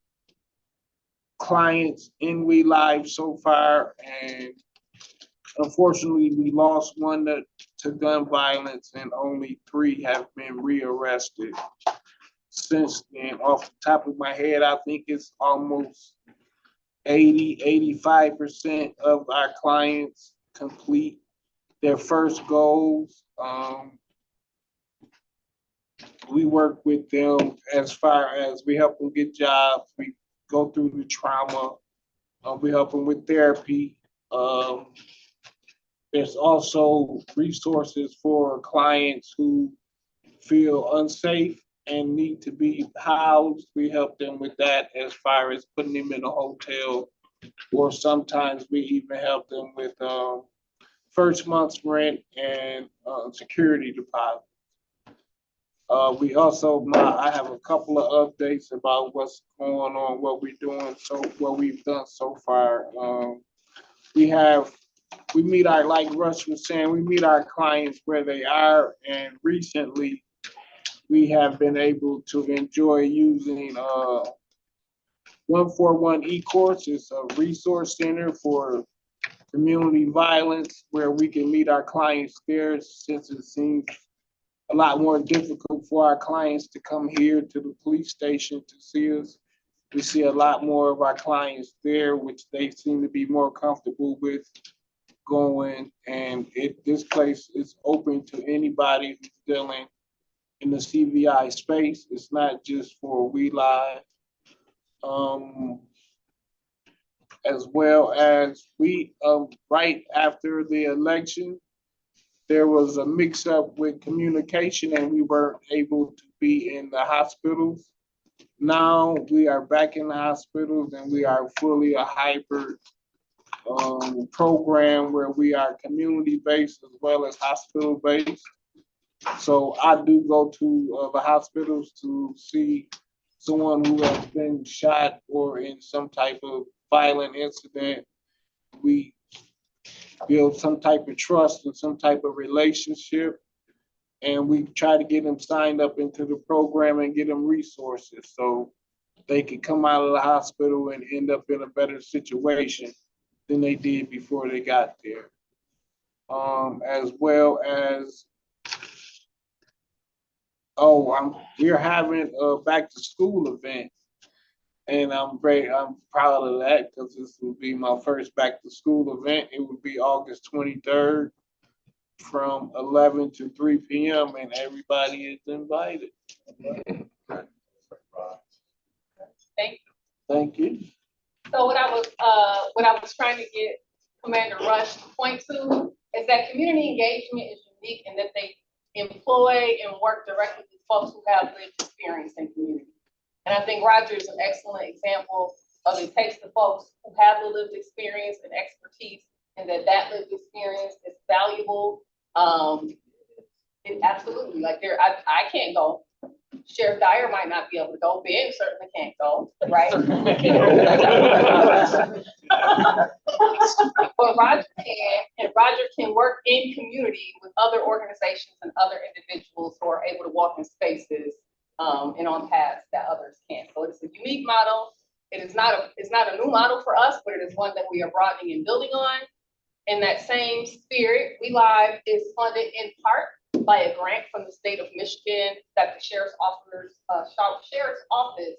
clients in We Live so far, and unfortunately, we lost one to gun violence, and only 3 have been rearrested since then. Off the top of my head, I think it's almost 85% of our clients complete their first goals. We work with them as far as we help them get jobs, we go through the trauma, we help them with therapy. There's also resources for clients who feel unsafe and need to be housed. We help them with that as far as putting them in a hotel, or sometimes we even help them with first month's rent and security deposit. We also, I have a couple of updates about what's going on, what we've done so far. We meet like Russ was saying, we meet our clients where they are, and recently we have been able to enjoy using 141 eCourse. It's a resource center for community violence where we can meet our clients there, since it seems a lot more difficult for our clients to come here to the police station to see us. We see a lot more of our clients there, which they seem to be more comfortable with going. And this place is open to anybody who's dealing in the CVI space. It's not just for We Live. As well as right after the election, there was a mix-up with communication and we weren't able to be in the hospitals. Now we are back in the hospitals and we are fully a hybrid program where we are community-based as well as hospital-based. So I do go to the hospitals to see someone who has been shot or in some type of violent incident. We build some type of trust and some type of relationship. And we try to get them signed up into the program and get them resources so they could come out of the hospital and end up in a better situation than they did before they got there. As well as, we're having a back to school event. And I'm proud of that because this will be my first back to school event. It would be August 23rd from 11 to 3 p.m. and everybody is invited. Thank you. Thank you. So what I was trying to get Commander Rush to point to is that community engagement is unique in that they employ and work directly with folks who have lived experience in community. And I think Roger is an excellent example of it takes the folks who have the lived experience and expertise, and that lived experience is valuable. It absolutely, like I can't go. Sheriff Dyer might not be able to go. Ben certainly can't go, right? But Roger can, and Roger can work in community with other organizations and other individuals who are able to walk in spaces and on paths that others can't. So it's a unique model. It's not a new model for us, but it is one that we are broadening and building on. In that same spirit, We Live is funded in part by a grant from the state of Michigan that the Sheriff's Office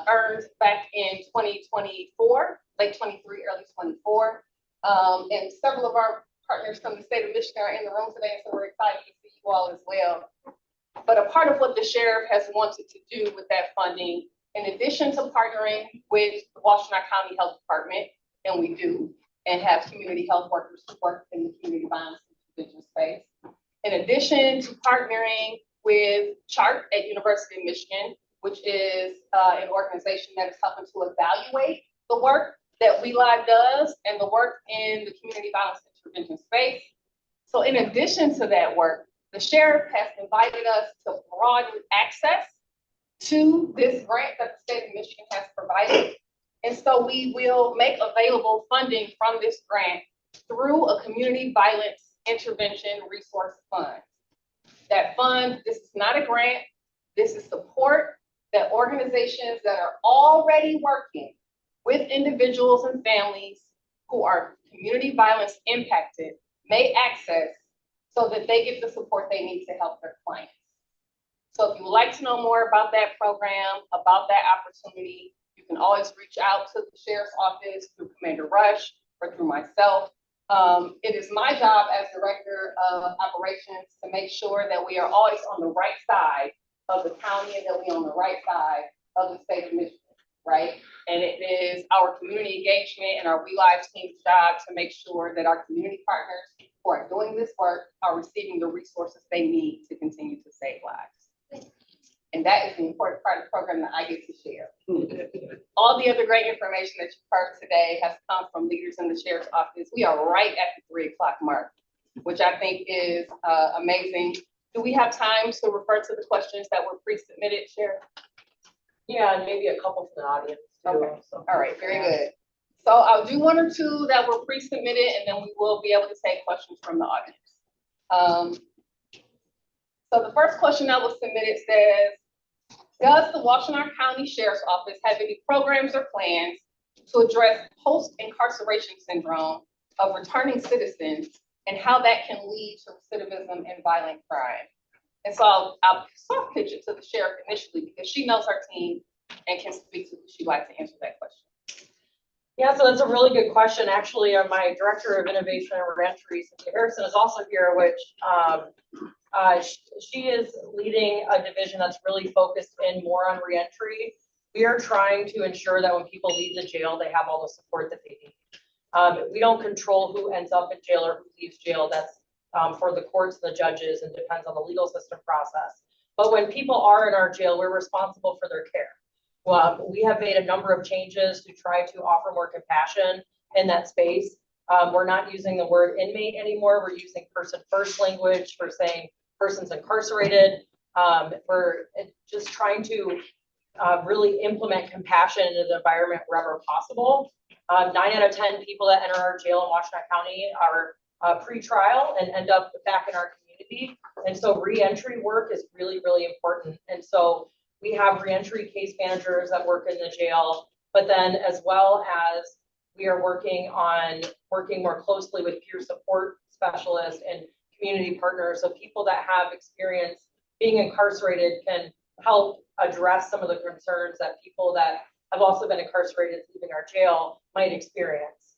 earned back in 2024, late 23, early 24. And several of our partners from the state of Michigan are in the room today, so we're excited to see you all as well. But a part of what the sheriff has wanted to do with that funding, in addition to partnering with the Washtenaw County Health Department, and we do, and have community health workers who work in the community violence intervention space, in addition to partnering with CHART at University of Michigan, which is an organization that is helping to evaluate the work that We Live does and the work in the community violence intervention space. So in addition to that work, the sheriff has invited us to broaden access to this grant that the state of Michigan has provided. And so we will make available funding from this grant through a community violence intervention resource fund. That fund, this is not a grant, this is support that organizations that are already working with individuals and families who are community violence impacted may access so that they get the support they need to help their clients. So if you would like to know more about that program, about that opportunity, you can always reach out to the Sheriff's Office through Commander Rush or through myself. It is my job as Director of Operations to make sure that we are always on the right side of the county and that we're on the right side of the state of Michigan, right? And it is our community engagement and our We Live team's job to make sure that our community partners who are doing this work are receiving the resources they need to continue to save lives. And that is the important part of the program that I get to share. All the other great information that you've heard today has come from leaders in the Sheriff's Office. We are right at the 3 o'clock mark, which I think is amazing. Do we have time to refer to the questions that were pre-submitted, Sheriff? Yeah, and maybe a couple from the audience too. Okay. All right, very good. So I'll do 1 or 2 that were pre-submitted, and then we will be able to take questions from the audience. So the first question that was submitted says, does the Washtenaw County Sheriff's Office have any programs or plans to address post-incarceration syndrome of returning citizens and how that can lead to recidivism and violent crime? And so I'll soft pitch it to the sheriff initially because she knows her team and can speak to who she'd like to answer that question. Yeah, so that's a really good question. Actually, my Director of Innovation and Reentry, Cynthia Harrison, is also here, which she is leading a division that's really focused in more on reentry. We are trying to ensure that when people leave the jail, they have all the support that they need. We don't control who ends up in jail or who leaves jail. That's for the courts and the judges and depends on the legal system process. But when people are in our jail, we're responsible for their care. We have made a number of changes to try to offer more compassion in that space. We're not using the word inmate anymore. We're using person first language for saying persons incarcerated. We're just trying to really implement compassion into the environment wherever possible. 9 out of 10 people that enter our jail in Washington County are pre-trial and end up back in our community. And so reentry work is really, really important. And so we have reentry case managers that work in the jail, but then as well as we are working more closely with peer support specialists and community partners. So people that have experience being incarcerated can help address some of the concerns that people that have also been incarcerated leaving our jail might experience.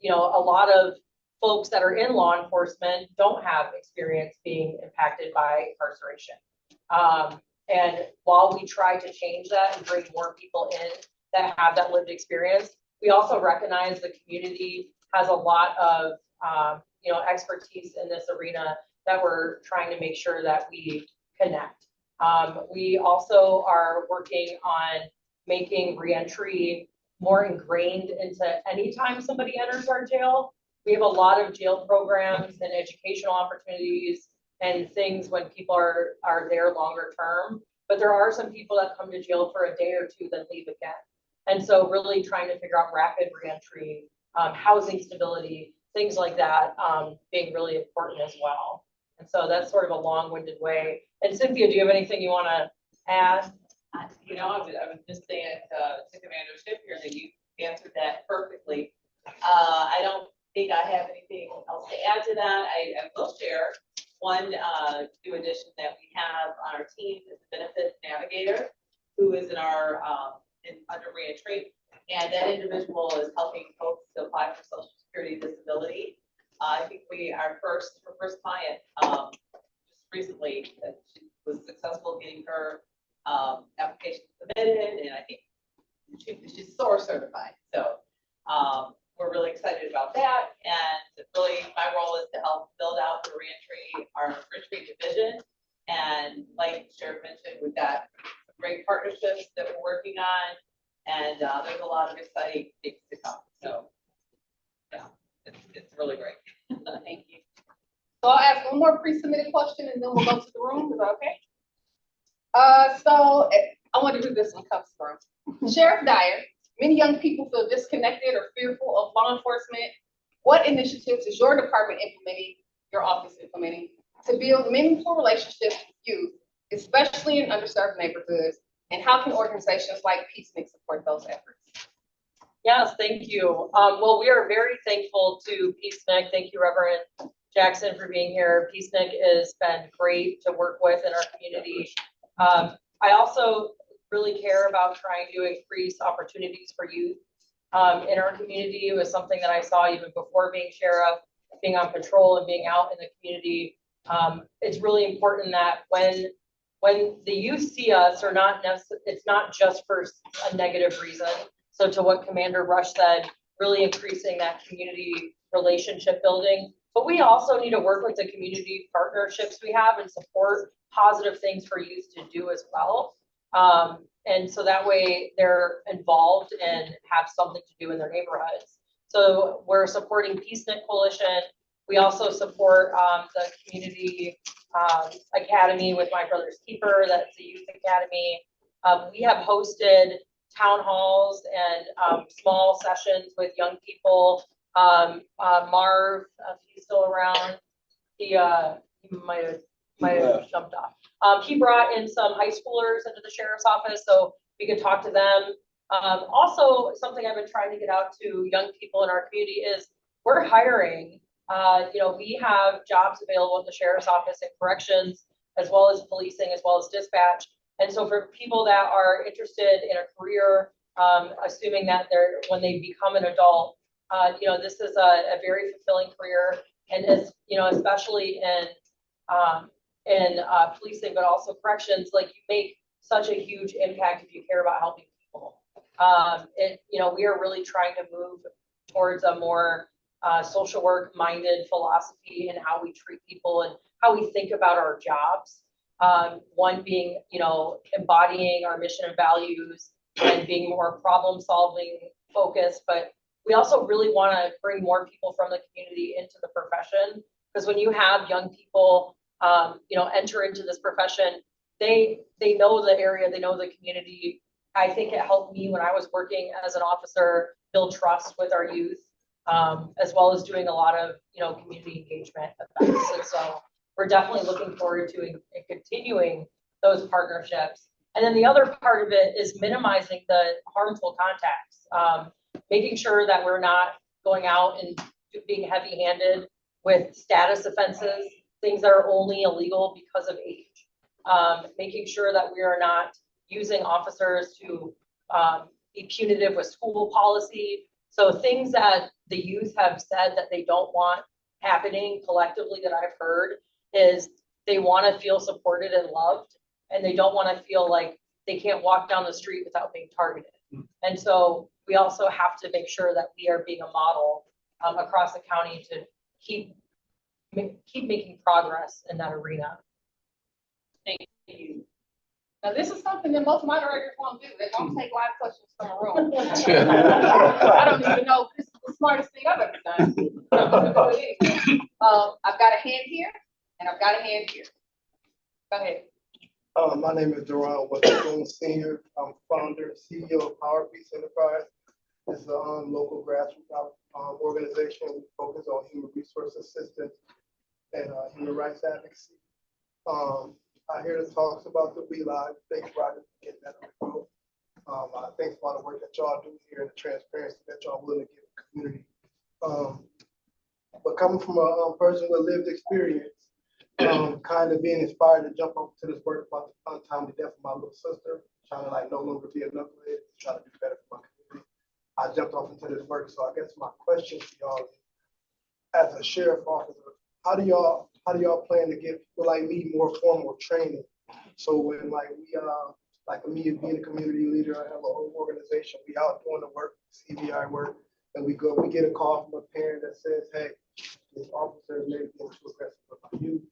You know, a lot of folks that are in law enforcement don't have experience being impacted by incarceration. And while we try to change that and bring more people in that have that lived experience, we also recognize the community has a lot of you know, expertise in this arena that we're trying to make sure that we connect. We also are working on making reentry more ingrained into anytime somebody enters our jail. We have a lot of jail programs and educational opportunities and things when people are there longer term, but there are some people that come to jail for a day or two, then leave again. And so really trying to figure out rapid reentry, housing stability, things like that, being really important as well. And so that's sort of a long-winded way. And Cynthia, do you have anything you want to add? You know, I was just saying to Commander Schiff here that you answered that perfectly. I don't think I have anything else to add to that. I will share one new addition that we have on our team is the benefits navigator, who is in our under reentry, and that individual is helping folks to apply for Social Security disability. I think our first client just recently she was successful getting her application submitted, and I think she's SOAR certified. So we're really excited about that. And really my role is to help build out the our reentry division. And like Sheriff mentioned, we've got some great partnerships that we're working on, and there's a lot of exciting things to come. So yeah, it's really great. Thank you. So I'll ask one more pre-submitted question and then we'll go to the room. Is that okay? So I want to do this one comes from Sheriff Dyer. Many young people feel disconnected or fearful of law enforcement. What initiatives is your department implementing, your office implementing, to build meaningful relationships with youth, especially in underserved neighborhoods? And how can organizations like PeaceNIC support those efforts? Yes, thank you. Well, we are very thankful to PeaceNIC. Thank you, Reverend Jackson, for being here. PeaceNIC has been great to work with in our community. I also really care about trying to increase opportunities for youth in our community. It was something that I saw even before being sheriff, being on patrol and being out in the community. It's really important that when the youth see us, or not necessarily, it's not just for a negative reason. So to what Commander Rush said, really increasing that community relationship building. But we also need to work with the community partnerships we have and support positive things for youth to do as well. And so that way they're involved and have something to do in their neighborhoods. So we're supporting PeaceNIC Coalition. We also support the community academy with My Brother's Keeper. That's a youth academy. We have hosted town halls and small sessions with young people. Marv, if he's still around, he might have jumped off. He brought in some high schoolers into the sheriff's office so we could talk to them. Also, something I've been trying to get out to young people in our community is we're hiring. We have jobs available at the sheriff's office and corrections, as well as policing, as well as dispatch. And so for people that are interested in a career, assuming that when they become an adult, this is a very fulfilling career, and is, especially in policing, but also corrections, like you make such a huge impact if you care about helping people. We are really trying to move towards a more social work minded philosophy in how we treat people and how we think about our jobs. One being, embodying our mission and values and being more problem solving focused, but we also really want to bring more people from the community into the profession, because when you have young people, enter into this profession, they know the area, they know the community. I think it helped me when I was working as an officer build trust with our youth, as well as doing a lot of, community engagement events. And so we're definitely looking forward to continuing those partnerships. And then the other part of it is minimizing the harmful contacts, making sure that we're not going out and being heavy-handed with status offenses, things that are only illegal because of age. Making sure that we are not using officers to be punitive with school policy. So things that the youth have said that they don't want happening collectively that I've heard is they want to feel supported and loved, and they don't want to feel like they can't walk down the street without being targeted. And so we also have to make sure that we are being a model across the county to keep making progress in that arena. Thank you. Now, this is something that most moderators won't do. They won't take live questions from a room. I don't even know if this is the smartest thing I've ever done. I've got a hand here, and I've got a hand here. Go ahead. My name is Duran Washington Senior. I'm founder and CEO of Power Peace Enterprise. It's a local grassroots organization. We focus on human resource assistance and human rights advocacy. I hear the talks about the We Live. Thanks, Roger, for getting that on the road. Thanks for all the work that y'all do here and the transparency that y'all willing to give the community. But coming from a person with lived experience, kind of being inspired to jump up to this work about the untimely death of my little sister, trying to like no longer be a knucklehead, trying to do better for my community. I jumped off into this work, so I guess my question to y'all is, as a sheriff officer, how do y'all plan to give people like me more formal training? So when like we like me being a community leader, I have a whole organization, we out doing the work, CBI work, and we get a call from a parent that says, hey, this officer may be being too aggressive with my youth.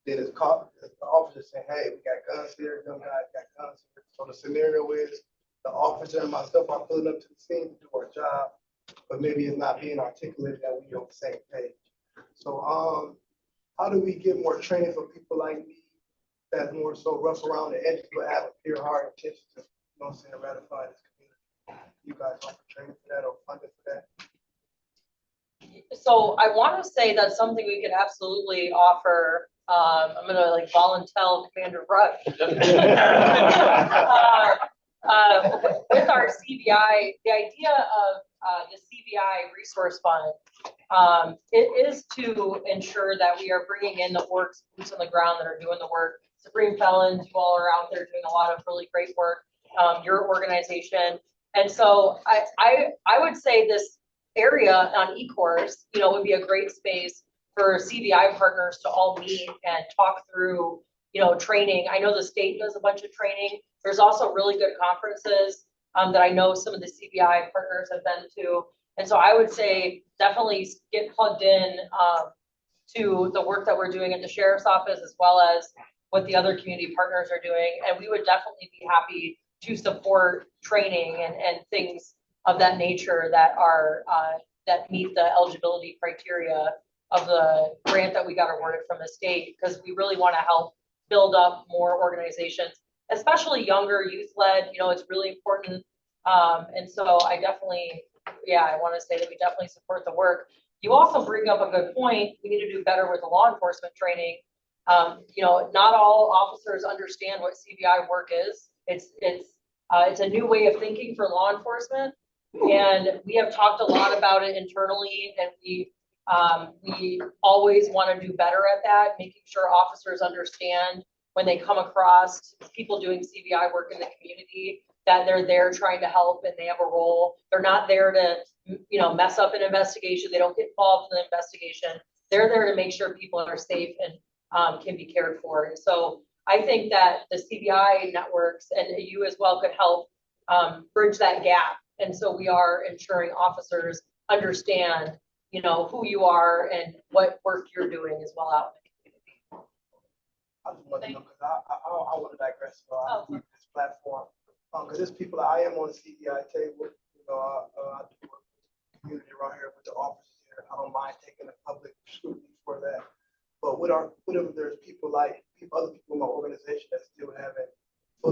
Then it's caught, the officer saying, hey, we got guns here, young guys got guns here. So the scenario is the officer and myself are pulling up to the scene to do our job, but maybe it's not being articulated that we on the same page. So how do we get more training for people like me that's more so rough around the edges but have a pure heart intention to, ratify this community? You guys offer training for that or funding for that? So I want to say that's something we could absolutely offer. I'm going to like volunteer Commander Rush. With our CBI, the idea of the CBI resource fund, it is to ensure that we are bringing in the orgs, boots on the ground that are doing the work. Supreme Felons, you all are out there doing a lot of really great work, your organization. And so I would say this area on eCourse, would be a great space for CBI partners to all meet and talk through, training. I know the state does a bunch of training. There's also really good conferences that I know some of the CBI partners have been to. And so I would say definitely get plugged in to the work that we're doing at the sheriff's office, as well as what the other community partners are doing. And we would definitely be happy to support training and things of that nature that are that meet the eligibility criteria of the grant that we got awarded from the state, because we really want to help build up more organizations, especially younger youth-led. It's really important. And so I definitely, I want to say that we definitely support the work. You also bring up a good point. We need to do better with the law enforcement training. Not all officers understand what CBI work is. It's a new way of thinking for law enforcement. And we have talked a lot about it internally, and we always want to do better at that, making sure officers understand when they come across people doing CBI work in the community, that they're there trying to help and they have a role. They're not there to, mess up an investigation. They don't get involved in the investigation. They're there to make sure people are safe and can be cared for. And so I think that the CBI networks and you as well could help bridge that gap. And so we are ensuring officers understand, who you are and what work you're doing as well out in the community. I just want to know, because I want to digress on this platform. Because there's people, I am on the CBI table, I do work with the community around here with the officers here. I don't mind taking a public scrutiny for that. But what if there's people like other people in my organization that still have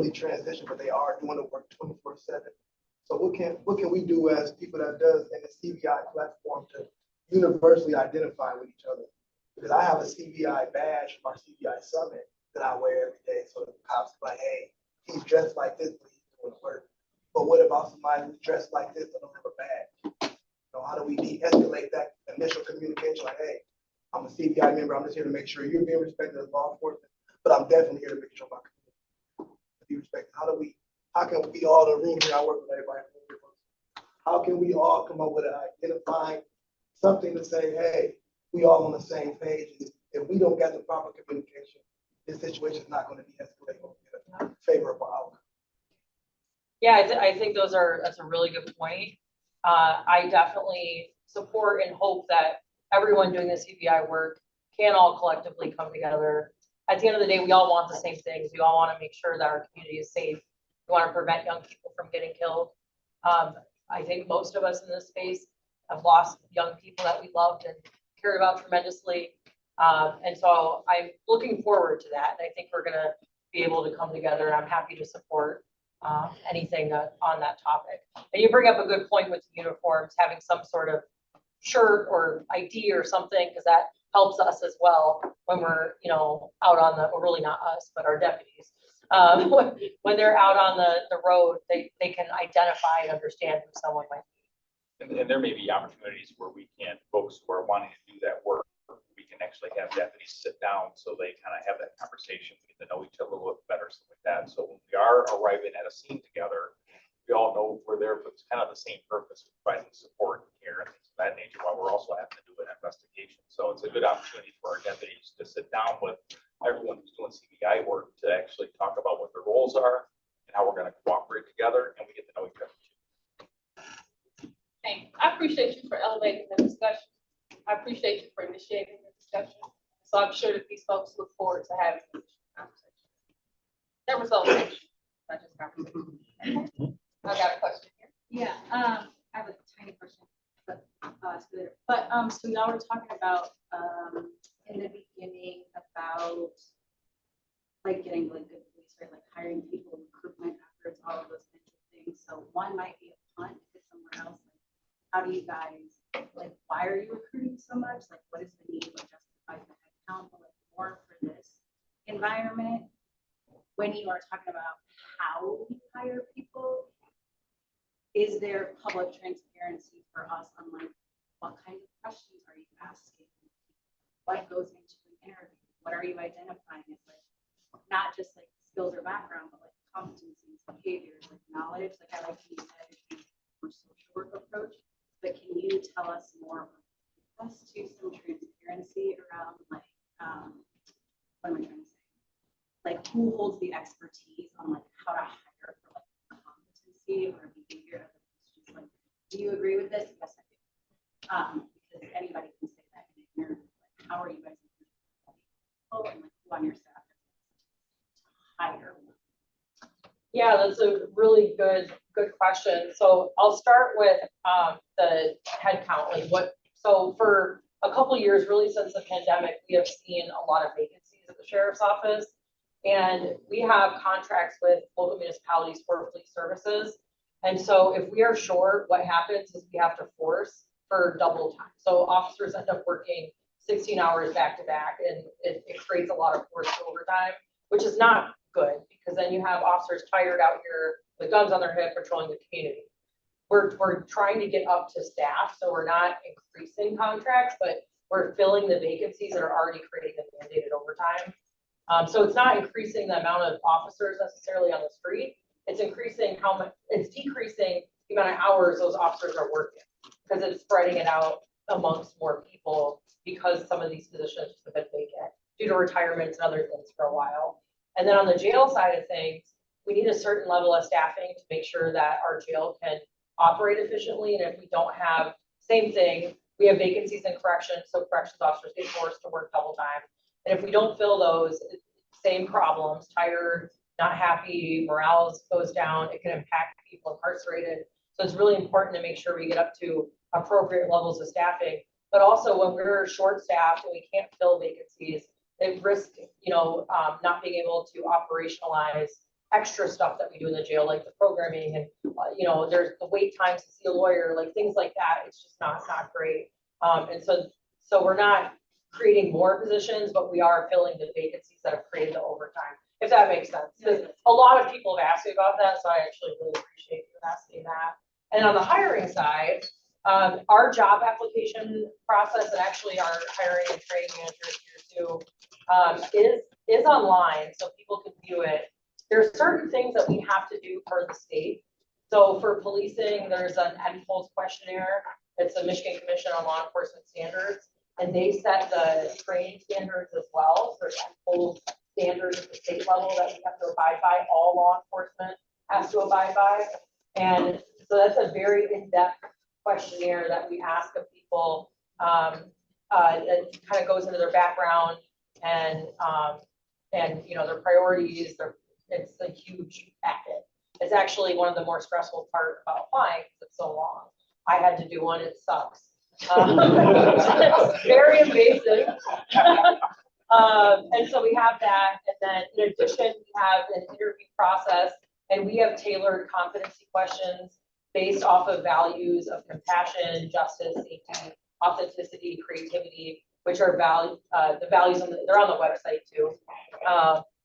fully transitioned, but they are doing the work 24/7. So what can we do as people that does in the CVI platform to universally identify with each other? Because I have a CVI badge from our CVI summit that I wear every day. So the cops are like, hey, he's dressed like this, but he's doing the work. But what about somebody who's dressed like this but don't have a badge? You know, how do we de-escalate that initial communication? Like, hey, I'm a CVI member. I'm just here to make sure you're being respected as law enforcement, but I'm definitely here to make sure my community be respected. How can we all in the room here, I work with everybody. How can we all come up with an identifying something to say, hey, we all on the same page. And if we don't get the proper communication, this situation is not going to de-escalate in a favorable outcome. Yeah, I think that's a really good point. I definitely support and hope that everyone doing the CVI work can all collectively come together. At the end of the day, we all want the same things. We all want to make sure that our community is safe. We want to prevent young people from getting killed. I think most of us in this space have lost young people that we loved and cared about tremendously. And so I'm looking forward to that. And I think we're going to be able to come together, and I'm happy to support anything on that topic. And you bring up a good point with uniforms, having some sort of shirt or ID or something, because that helps us as well when we're, out on the, well, really not us, but our deputies. When they're out on the road, they can identify and understand who someone might be. And there may be opportunities where we can, folks who are wanting to do that work, we can actually have deputies sit down so they kind of have that conversation, we get to know each other a little bit better, stuff like that. So when we are arriving at a scene together, we all know we're there for kind of the same purpose, providing support and care and things of that nature, while we're also having to do an investigation. So it's a good opportunity for our deputies to sit down with everyone who's doing CBI work to actually talk about what their roles are and how we're going to cooperate together, and we get to know each other. Thank you. I appreciate you for elevating the discussion. I appreciate you for initiating the discussion. So I'm sure that these folks look forward to having this conversation. There was no not just conversation. I got a question here. Yeah, I have a tiny question, but so y'all were talking about in the beginning about like getting like good police, right? Like hiring people, recruitment efforts, all of those kinds of things. So one might be a punt if it's somewhere else. Like, how do you guys like? Why are you recruiting so much? Like, what is the need? What justifies the headcount? But like more for this environment. When you are talking about how you hire people, is there public transparency for us on like what kind of questions are you asking? What goes into an interview? What are you identifying as like not just like skills or background, but like competencies, behaviors, like knowledge? Like I like you said, more social work approach. But can you tell us more about us to some transparency around like what am I trying to say? Like who holds the expertise on like how to hire for like competency or behavior? Just like, do you agree with this? Yes, I do. Because anybody can say that in an interview. Like, how are you guys people and like who on your staff to hire? Yeah, that's a really good question. So I'll start with the headcount. Like so for a couple of years, really since the pandemic, we have seen a lot of vacancies at the sheriff's office. And we have contracts with local municipalities for police services. And so if we are short, what happens is we have to force for double time. So officers end up working 16 hours back to back, and it creates a lot of forced overtime, which is not good because then you have officers tired out here with guns on their hip patrolling the community. We're trying to get up to staff, so we're not increasing contracts, but we're filling the vacancies that are already creating the mandated overtime. So it's not increasing the amount of officers necessarily on the street. It's increasing it's decreasing the amount of hours those officers are working because it's spreading it out amongst more people because some of these positions have been vacant due to retirements and other things for a while. And then on the jail side of things, we need a certain level of staffing to make sure that our jail can operate efficiently. And if we don't have, same thing, we have vacancies in corrections, so corrections officers get forced to work double time. And if we don't fill those, same problems, tired, not happy, morale goes down, it can impact people incarcerated. So it's really important to make sure we get up to appropriate levels of staffing. But also when we're short staffed and we can't fill vacancies, they risk, not being able to operationalize extra stuff that we do in the jail, like the programming and, you know, there's the wait times to see a lawyer, like things like that. It's just not great. And so we're not creating more positions, but we are filling the vacancies that have created the overtime, if that makes sense. Because a lot of people have asked me about that, so I actually really appreciate you asking that. And on the hiring side, our job application process, and actually our hiring and training managers here too, is online, so people can view it. There are certain things that we have to do for the state. So for policing, there's an NPOLS questionnaire. It's the Michigan Commission on Law Enforcement Standards, and they set the training standards as well. So there's NPOLS standards at the state level that we have to abide by. All law enforcement has to abide by, and so that's a very in-depth questionnaire that we ask of people. It kind of goes into their background and you know, their priorities. It's a huge packet. It's actually one of the more stressful part about applying because it's so long. I had to do one. It sucks. It's very invasive. And so we have that. And then in addition, we have an interview process, and we have tailored competency questions based off of values of compassion, justice, safety, authenticity, creativity, which are the values they're on the website too.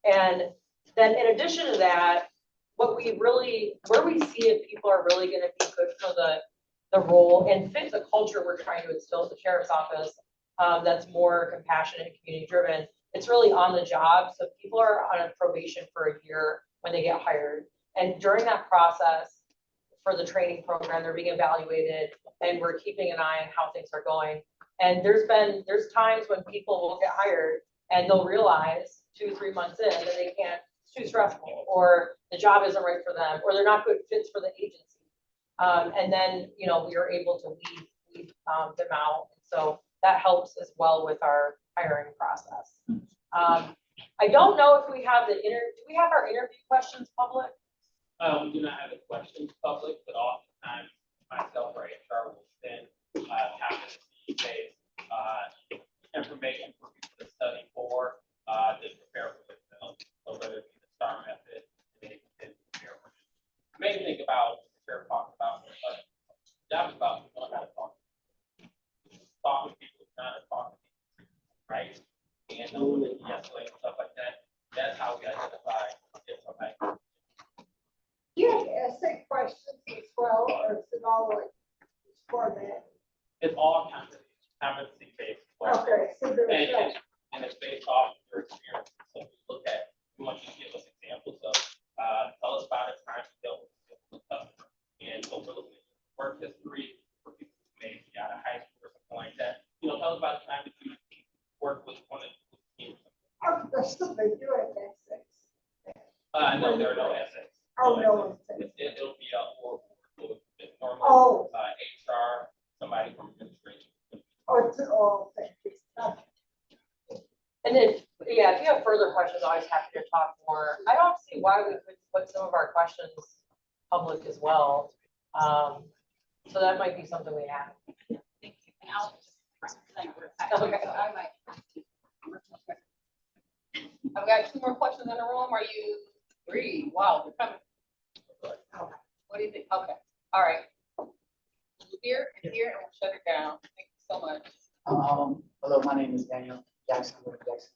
And then in addition to that, where we see if people are really going to be good for the role and fit the culture we're trying to instill at the sheriff's office, that's more compassionate and community driven. It's really on the job. So people are on a probation for a year when they get hired. And during that process for the training program, they're being evaluated, and we're keeping an eye on how things are going. And there's times when people will get hired and they'll realize 2 or 3 months in that they can't, it's too stressful, or the job isn't right for them, or they're not good fits for the agency. And then, you know, we are able to weed them out. So that helps as well with our hiring process. I don't know if we have do we have our interview questions public? We do not have the questions public, but oftentimes myself or HR will send competency-based information for people to study for, to prepare for themselves. So whether it be the STAR method, they can prepare for it. Main thing about the sheriff talked about, job is about knowing how to talk. Talk with people, not to talk to people, right? And know that de-escalate and stuff like that. That's how we identify if somebody. Do you have essay questions as well, or is it all like format? It's all competency based. Okay, so there's And it's based off your experience. So we look at, we want you to give us examples of, tell us about a time you dealt with a customer. And so we're looking at work history for people who may be out of high school or something like that. You know, tell us about the time that you worked with one of the teams. so they do have essays. No, there are no essays. Oh, no essays. It'll be normal, HR, somebody from administration. Thank you. And then, yeah, if you have further questions, always happy to talk more. I don't see why we could put some of our questions public as well. So that might be something we have. Thank you. And I'll just. Okay. I've got 2 more questions in the room. Are you 3? Wow, you're coming. What do you think? Okay, all right. Here and here, and we'll shut it down. Thank you so much. Hello, my name is Daniel Jackson.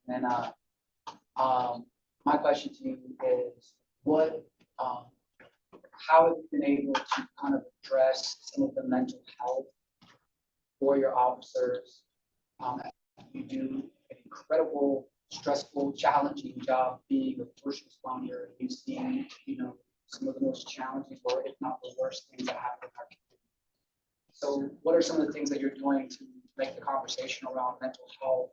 And my question to you is, how have you been able to kind of address some of the mental health for your officers? You do an incredible, stressful, challenging job being a first responder. You've seen, you know, some of the most challenging, or if not the worst things that happen in our community. So what are some of the things that you're doing to make the conversation around mental health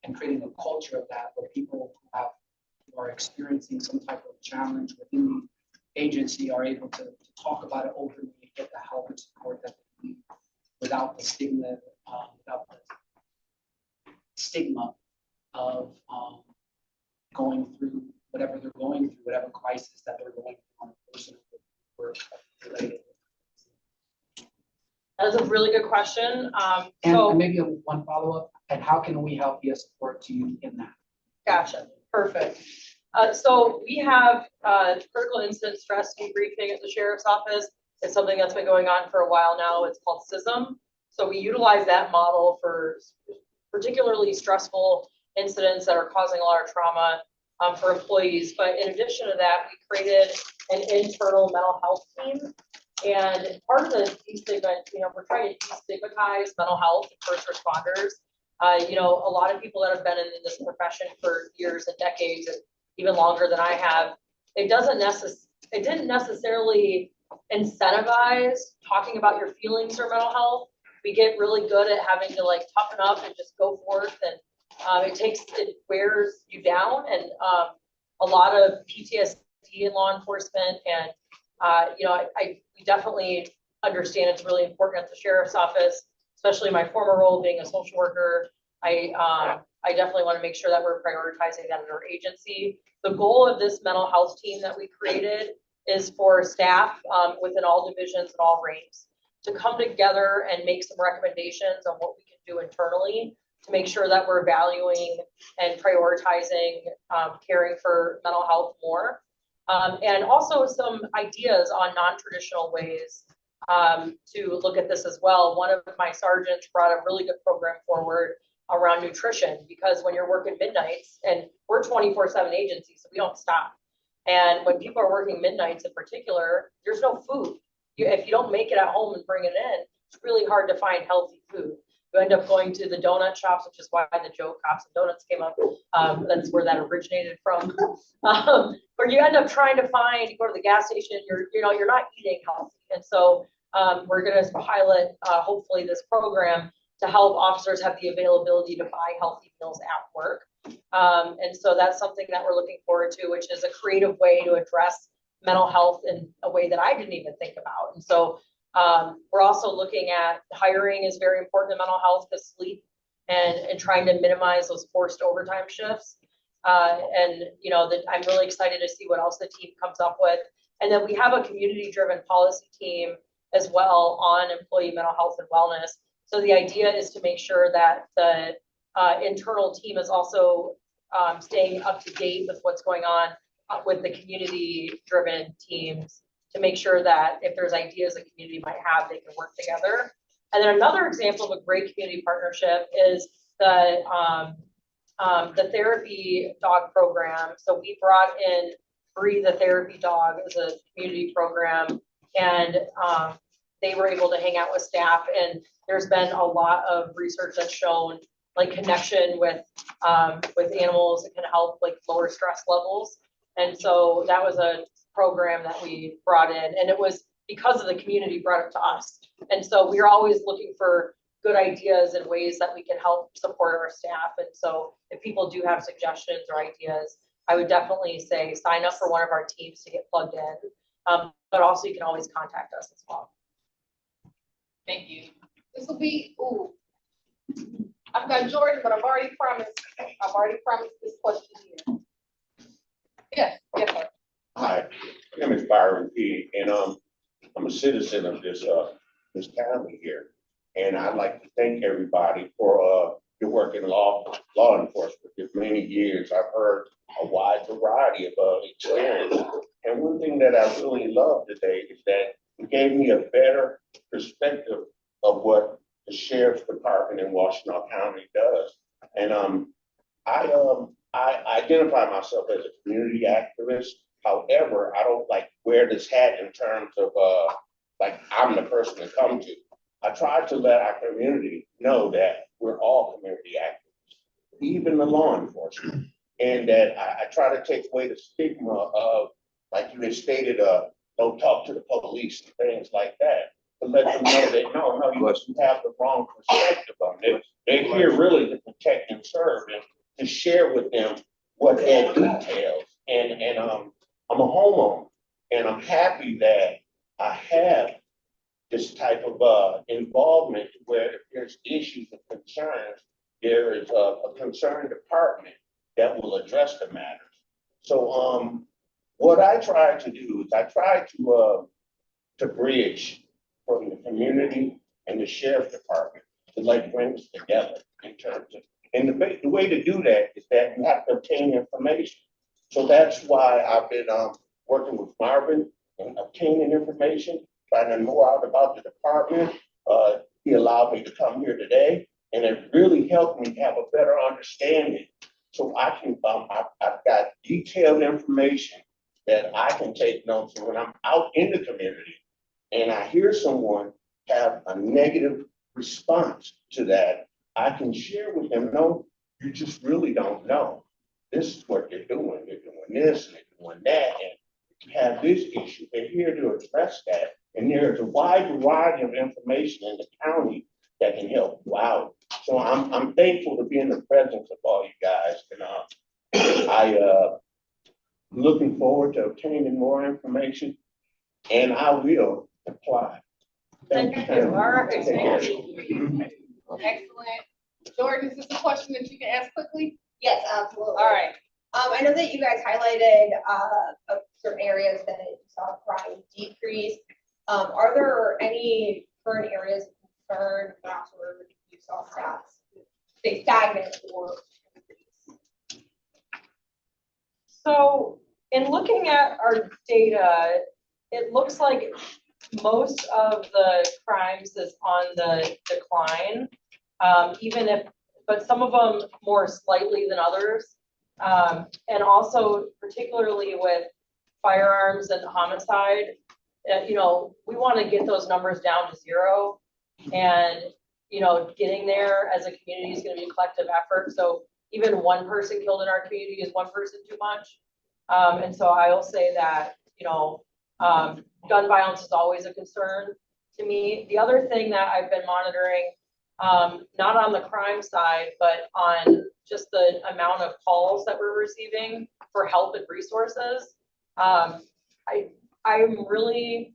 and creating a culture of that where people who are experiencing some type of challenge within the agency are able to talk about it openly and get the help and support that they need without the stigma, of going through whatever they're going through, whatever crisis that they're going through on a personal or related. That's a really good question. And maybe one follow-up, and how can we help be a support to you in that? Gotcha, perfect. So we have critical incident stress debriefing at the sheriff's office. It's something that's been going on for a while now. It's called SISM. So we utilize that model for particularly stressful incidents that are causing a lot of trauma for employees. But in addition to that, we created an internal mental health team. And part of the destigma, we're trying to destigmatize mental health and first responders. A lot of people that have been in this profession for years and decades, and even longer than I have, it didn't necessarily incentivize talking about your feelings or mental health. We get really good at having to like toughen up and just go forth, and it wears you down, and a lot of PTSD in law enforcement, and we definitely understand it's really important at the sheriff's office, especially my former role being a social worker. I definitely want to make sure that we're prioritizing that in our agency. The goal of this mental health team that we created is for staff within all divisions and all ranks to come together and make some recommendations on what we can do internally to make sure that we're valuing and prioritizing caring for mental health more. And also some ideas on non-traditional ways to look at this as well. One of my sergeants brought a really good program forward around nutrition, because when you're working midnights, and we're 24/7 agency, so we don't stop. And when people are working midnights in particular, there's no food. If you don't make it at home and bring it in, it's really hard to find healthy food. You end up going to the donut shops, which is why the Joe Cops and Donuts came up. That's where that originated from. Or you end up trying to you go to the gas station, you're not eating healthy. And so we're going to pilot, hopefully, this program to help officers have the availability to buy healthy meals at work. And so that's something that we're looking forward to, which is a creative way to address mental health in a way that I didn't even think about. And so we're also looking at hiring is very important in mental health, because sleep and trying to minimize those forced overtime shifts. I'm really excited to see what else the team comes up with. And then we have a community-driven policy team as well on employee mental health and wellness. So the idea is to make sure that the internal team is also staying up to date with what's going on with the community-driven teams, to make sure that if there's ideas the community might have, they can work together. And then another example of a great community partnership is the therapy dog program. So we brought in Bree the therapy dog as a community program, and they were able to hang out with staff. And there's been a lot of research that's shown like connection with animals that can help like lower stress levels. And so that was a program that we brought in, and it was because of the community brought it to us. And so we're always looking for good ideas and ways that we can help support our staff. And so if people do have suggestions or ideas, I would definitely say sign up for one of our teams to get plugged in. But also you can always contact us as well. Thank you. This will be, I've got Jordan, but I've already promised this question here. Yes, sir. Hi, my name is Byron P. And I'm a citizen of this county here. And I'd like to thank everybody for your work in law enforcement. For many years, I've heard a wide variety of experience. And one thing that I really love today is that it gave me a better perspective of what the sheriff's department in Washington County does. And I identify myself as a community activist. However, I don't like wear this hat in terms of like I'm the person to come to. I try to let our community know that we're all community activists, even the law enforcement, and that I try to take away the stigma of, like you had stated, don't talk to the police and things like that, to let them know that no, you have the wrong perspective on it. They're here really to protect and serve, and to share with them what that entails. And I'm a homeowner, and I'm happy that I have this type of involvement where if there's issues and concerns, there is a concerned department that will address the matters. So what I try to do is I try to bridge from the community and the sheriff's department to like bring us together in terms of, and the way to do that is that you have to obtain information. So that's why I've been, working with Marvin and obtaining information, finding more out about the department. He allowed me to come here today, and it really helped me have a better understanding. So I can, I've got detailed information that I can take notes when I'm out in the community and I hear someone have a negative response to that, I can share with them, no, you just really don't know. This is what they're doing. They're doing this and they're doing that. And you have this issue. They're here to address that. And there's a wide variety of information in the county that can help you out. So I'm thankful to be in the presence of all you guys. And I'm looking forward to obtaining more information, and I will apply. Thank you. Thank you. All right. Take care. Excellent. Jordan, is this a question that you can ask quickly? Yes, absolutely. All right. I know that you guys highlighted certain areas that you saw crime decrease. Are there any current areas of concern, perhaps where you saw stats stay stagnant or increase? So in looking at our data, it looks like most of the crimes is on the decline, but some of them more slightly than others. And also particularly with firearms and homicide, we want to get those numbers down to 0. And, getting there as a community is going to be a collective effort. So even one person killed in our community is one person too much. And so I will say that, gun violence is always a concern to me. The other thing that I've been monitoring, not on the crime side, but on just the amount of calls that we're receiving for help and resources. I'm really,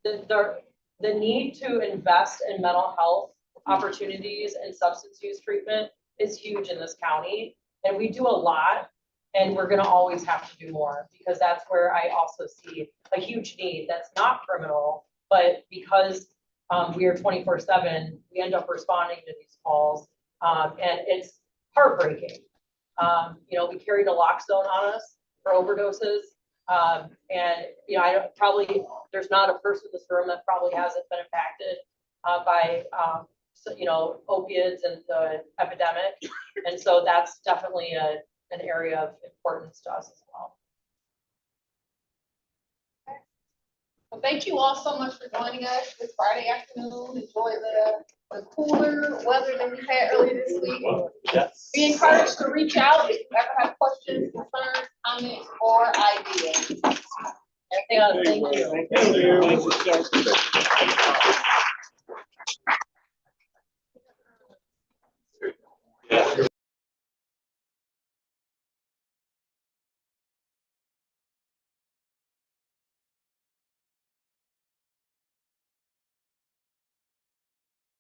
the need to invest in mental health opportunities and substance use treatment is huge in this county. And we do a lot, and we're gonna always have to do more, because that's where I also see a huge need that's not criminal, but because we are 24/7, we end up responding to these calls, and it's heartbreaking. We carry naloxone on us for overdoses, and there's not a person in this room that probably hasn't been impacted by opiates and the epidemic, and so that's definitely an area of importance to us as well. Well, thank you all so much for joining us this Friday afternoon. Enjoy the cooler weather that we've had earlier this week. Yes. Be encouraged to reach out if you ever have questions, concerns, comments, or ideas. Thank you. Thank you.